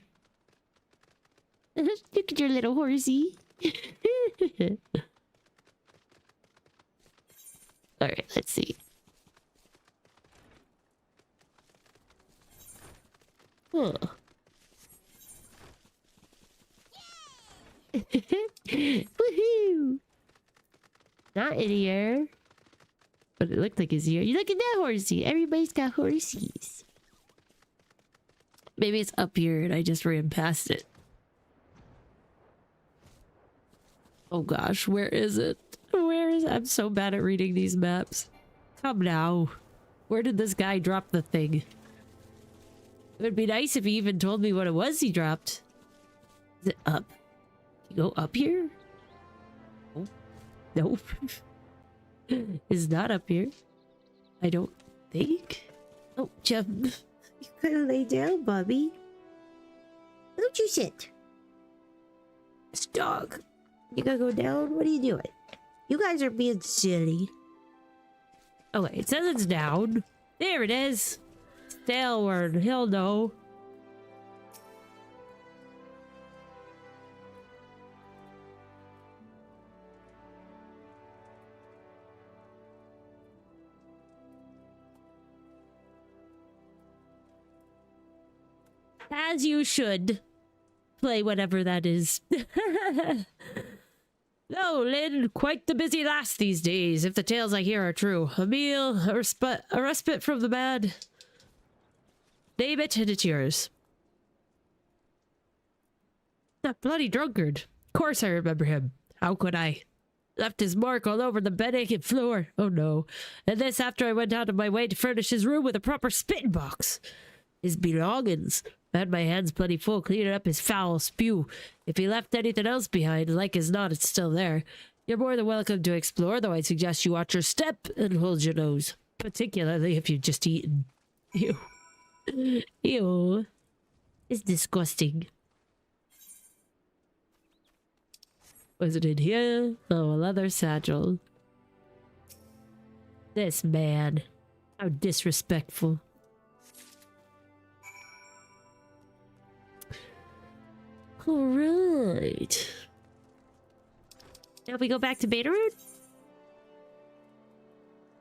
Look at your little horsey. Alright, let's see. Huh. Woohoo! Not in here. But it looked like his ear. You look at that horsey. Everybody's got horsies. Maybe it's up here and I just ran past it. Oh gosh, where is it? Where is it? I'm so bad at reading these maps. Come now. Where did this guy drop the thing? It would be nice if he even told me what it was he dropped. Is it up? You go up here? Oh. Nope. It's not up here. I don't think. Oh, Jem. You gotta lay down, Bobby. Why don't you sit? It's dog. You gotta go down? What are you doing? You guys are being silly. Okay, it says it's down. There it is. Stalwart, he'll know. As you should. Play whatever that is. Oh, Lynn, quite the busy lass these days, if the tales I hear are true. A meal, a respite from the bad. Name it and it's yours. That bloody drunkard. Of course I remember him. How could I? Left his mark all over the bedding and floor. Oh no. And this after I went out of my way to furnish his room with a proper spitting box. His belongings. I had my hands plenty full cleaning up his foul spew. If he left anything else behind, like as not, it's still there. You're more than welcome to explore, though I suggest you watch your step and hold your nose. Particularly if you've just eaten. Ew. Ew. It's disgusting. Was it in here? Oh, a leather satchel. This man. How disrespectful. Alright. Now we go back to berrrrlynn?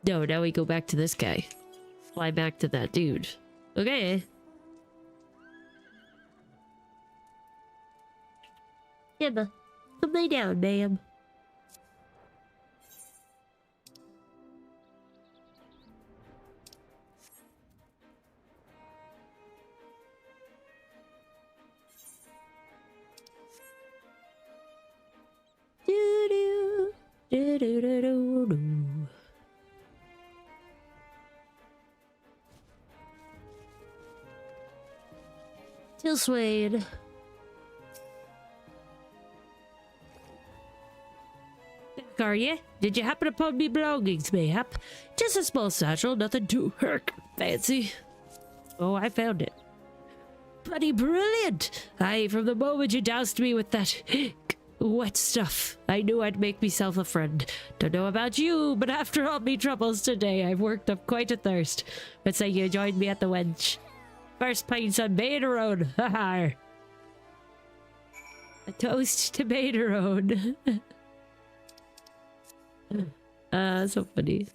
No, now we go back to this guy. Fly back to that dude. Okay. Emma, come lay down, ma'am. Still swayed. Back, are you? Did you happen upon me belongings, mayhap? Just a small satchel, nothing too fancy. Oh, I found it. Bloody brilliant! Aye, from the moment you doused me with that wet stuff, I knew I'd make myself a friend. Don't know about you, but after all me troubles today, I've worked up quite a thirst. But say you joined me at the wench. First pints on berrrrlynn, haha. A toast to berrrrlynn. So funny.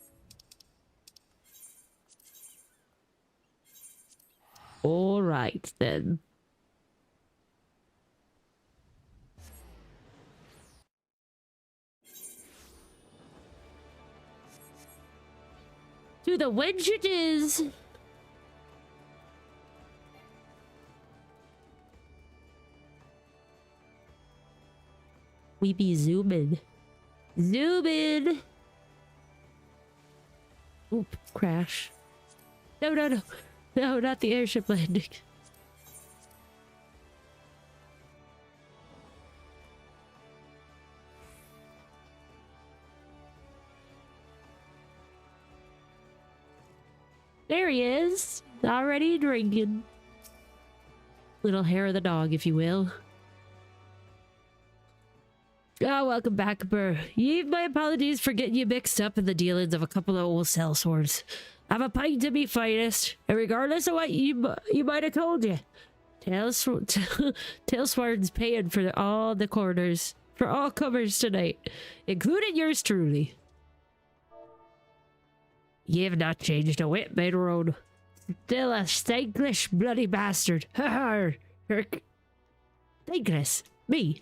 All right then. To the wench it is. We be zooming. Zoom in. Oop, crash. No, no, no. No, not the airship landing. There he is. Already drinking. Little hair of the dog, if you will. Oh, welcome back, Burr. You've my apologies for getting you mixed up in the dealings of a couple of old sellswords. I've a pint to me finest, and regardless of what you might have told you, Tailsword's paying for all the corners, for all comers tonight, including yours truly. You've not changed a whit, berrrrlynn. Still a thankless bloody bastard. Ha ha! Thankless? Me?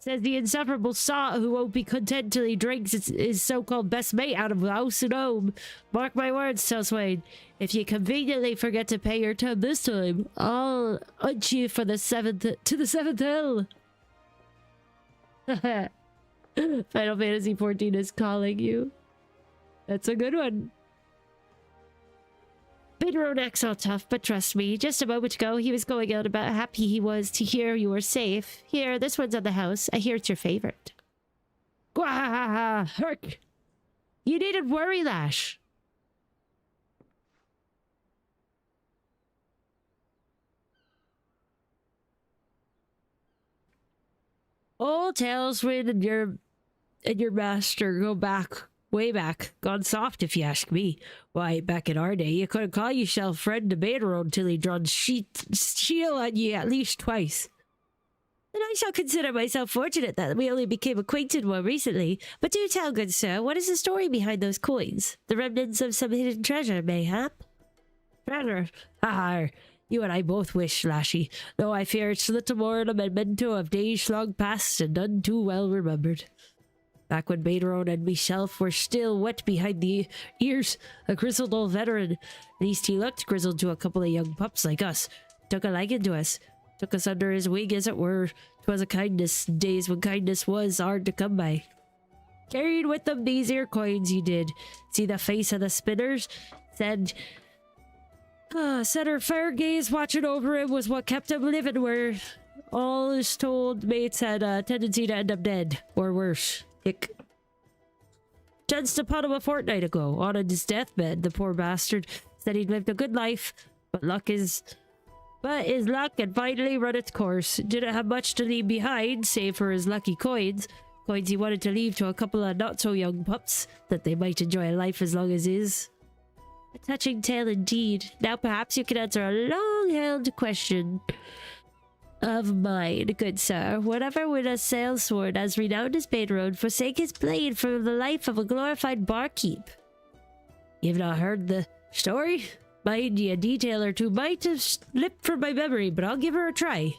Says the insufferable sot who won't be content till he drinks his so-called best mate out of house and home. Mark my words, Swain. If you conveniently forget to pay your tab this time, I'll hunt you for the seventh hill. Final Fantasy XIV is calling you. That's a good one. berrrrlynn acts all tough, but trust me, just a moment ago he was going out about how happy he was to hear you were safe. Here, this one's on the house. I hear it's your favorite. Gwahaha! Herk! You needn't worry, Lash. Old Tailswind and your master go back. Way back. Gone soft, if you ask me. Why, back in our day, you couldn't call yourself friend to berrrrlynn till he'd drawn shield on you at least twice. And I shall consider myself fortunate that we only became acquainted more recently. But do tell, good sir, what is the story behind those coins? The remnants of some hidden treasure, mayhap? Treasure? Ah, You and I both wish, Lashy, though I fear it's little more a memento of days long past and none too well remembered. Back when Baderon and myself were still wet behind the ears, a grizzled old veteran, at least he looked grizzled to a couple of young pups like us, took a liking to us, took us under his wing as it were. 'Twas a kindness, days when kindness was hard to come by. Carried with them these ear coins he did. See the face of the spinners? Said her fair gaze watching over him was what kept him living where all his told mates had a tendency to end up dead, or worse. Hick. Chanced upon him a fortnight ago, on his deathbed, the poor bastard. Said he'd lived a good life, but his luck had finally run its course. Didn't have much to leave behind, save for his lucky coins. Coins he wanted to leave to a couple of not-so-young pups, that they might enjoy life as long as his. A touching tale indeed. Now perhaps you can answer a long-held question of mine, good sir. Whatever would a sellsword as renowned as Baderon forsake his blade for the life of a glorified barkeep? You've not heard the story? Mind ye, a detail or two might have slipped from my memory, but I'll give her a try.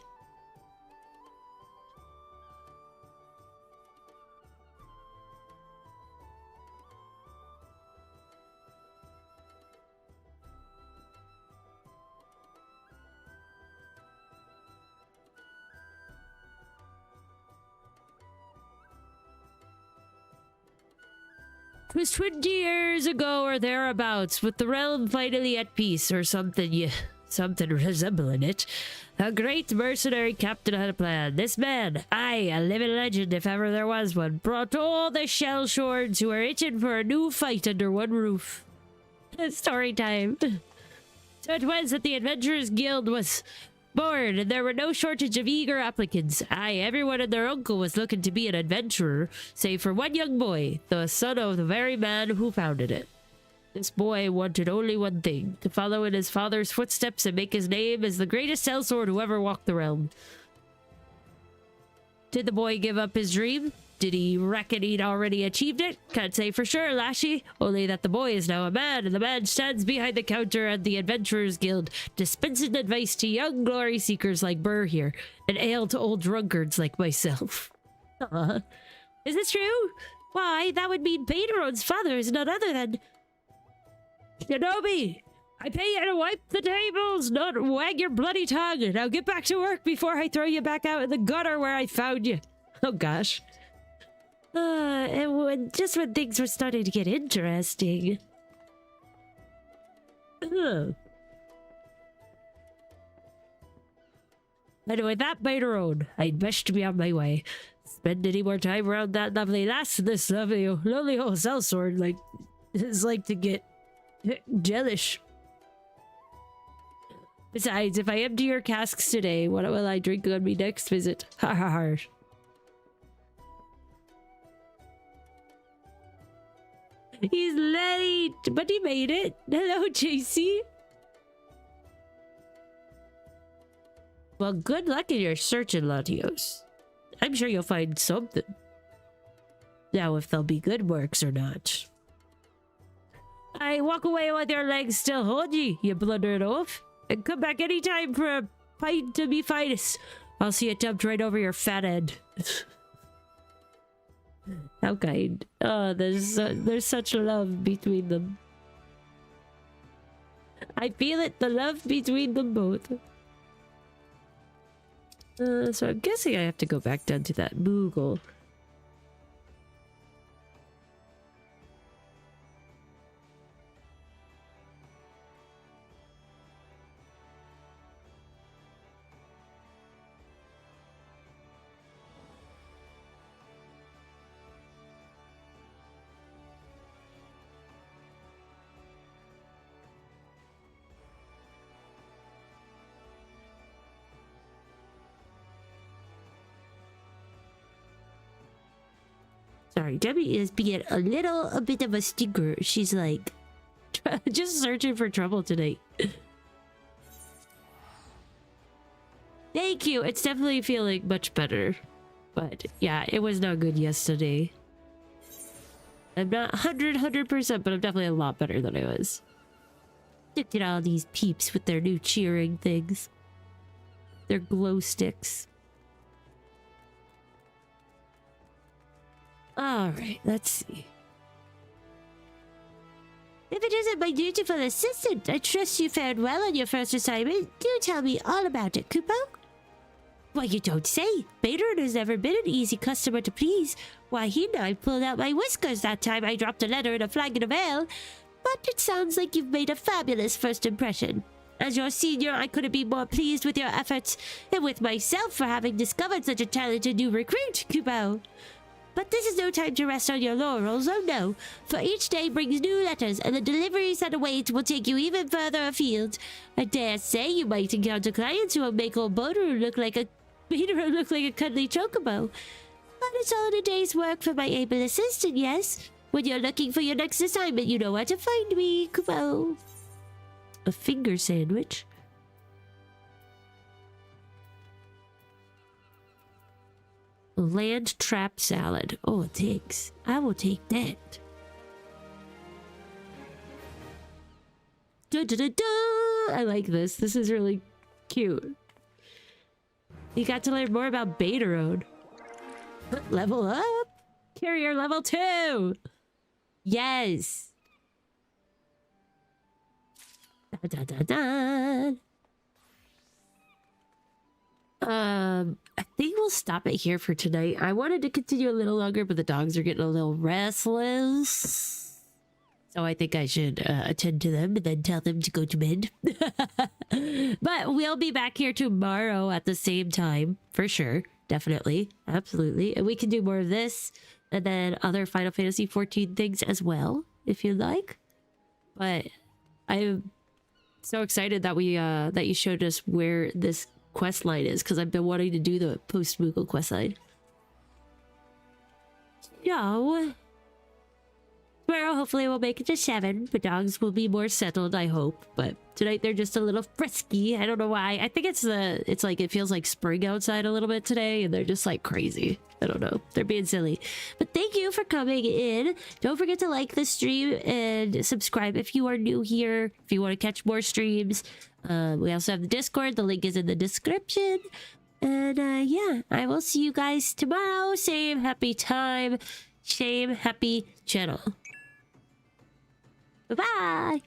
'Twas 20 years ago or thereabouts, with the realm finally at peace, or something resembling it. A great mercenary captain had a plan. This man, aye, a living legend if ever there was one, brought all the shell swords who were itching for a new fight under one roof. Story time. So it was that the Adventurers Guild was born, and there were no shortage of eager applicants. Aye, everyone and their uncle was looking to be an adventurer, save for one young boy, the son of the very man who founded it. This boy wanted only one thing, to follow in his father's footsteps and make his name as the greatest sellsword who ever walked the realm. Did the boy give up his dream? Did he reckon he'd already achieved it? Can't say for sure, Lashy. Only that the boy is now a man, and the man stands behind the counter at the Adventurers Guild, dispensing advice to young glory seekers like Burr here, and ale to old drunkards like myself. Is this true? Why, that would mean Baderon's father is none other than... Shinobi! I pay you to wipe the tables, not wag your bloody tongue. Now get back to work before I throw you back out in the gutter where I found you. Oh gosh. And just when things were starting to get interesting. And with that Baderon, I'd wish to be on my way. Spend any more time around that lovely lass and this lovely old sellsword is like to get jealous. Besides, if I empty your casks today, what will I drink on my next visit? Ha ha ha. He's late, but he made it. Hello, JC. Well, good luck in your search, Latios. I'm sure you'll find something. Now, if they'll be good works or not. I walk away with your legs still hold you blundered oaf. And come back anytime for a pint to be finest. I'll see it dumped right over your fat head. How kind. Oh, there's such love between them. I feel it, the love between them both. So I'm guessing I have to go back down to that Moogle. Sorry, Debbie is being a bit of a stinker. She's like, just searching for trouble tonight. Thank you. It's definitely feeling much better. But yeah, it was not good yesterday. I'm not 100%, but I'm definitely a lot better than I was. Look at all these peeps with their new cheering things. Their glow sticks. Alright, let's see. If it isn't my dutiful assistant, I trust you fared well on your first assignment. Do tell me all about it, Kupo. Why, you don't say. Berrrlynn has never been an easy customer to please. Why, he and I pulled out my whiskers that time I dropped a letter in a flagon of ale. But it sounds like you've made a fabulous first impression. As your senior, I couldn't be more pleased with your efforts, and with myself for having discovered such a talented new recruit, Kupo. But this is no time to rest on your laurels, oh no, for each day brings new letters, and the deliveries that await will take you even further afield. I dare say you might encounter clients who will make old berrrlynn look like a cuddly chocobo. But it's all in a day's work for my able assistant, yes? When you're looking for your next assignment, you know where to find me, Kupo. A finger sandwich? Land trap salad. Oh, thanks. I will take that. Da, da, da, da. I like this. This is really cute. You got to learn more about berrrlynn. Level up. Carrier level 2. Yes. Da, da, da, da. I think we'll stop it here for tonight. I wanted to continue a little longer, but the dogs are getting a little restless. So I think I should attend to them and then tell them to go to bed. But we'll be back here tomorrow at the same time, for sure. Definitely. Absolutely. And we can do more of this and then other Final Fantasy XIV things as well, if you'd like. But I'm so excited that that you showed us where this quest line is, because I've been wanting to do the post-Moogle quest line. So tomorrow hopefully we'll make it to 7. The dogs will be more settled, I hope. But tonight they're just a little frisky. I don't know why. I think it's like it feels like spring outside a little bit today, and they're just like crazy. I don't know. They're being silly. But thank you for coming in. Don't forget to like the stream and subscribe if you are new here, if you want to catch more streams. We also have the Discord. The link is in the description. And yeah, I will see you guys tomorrow. Same happy time, same happy channel. Bye-bye.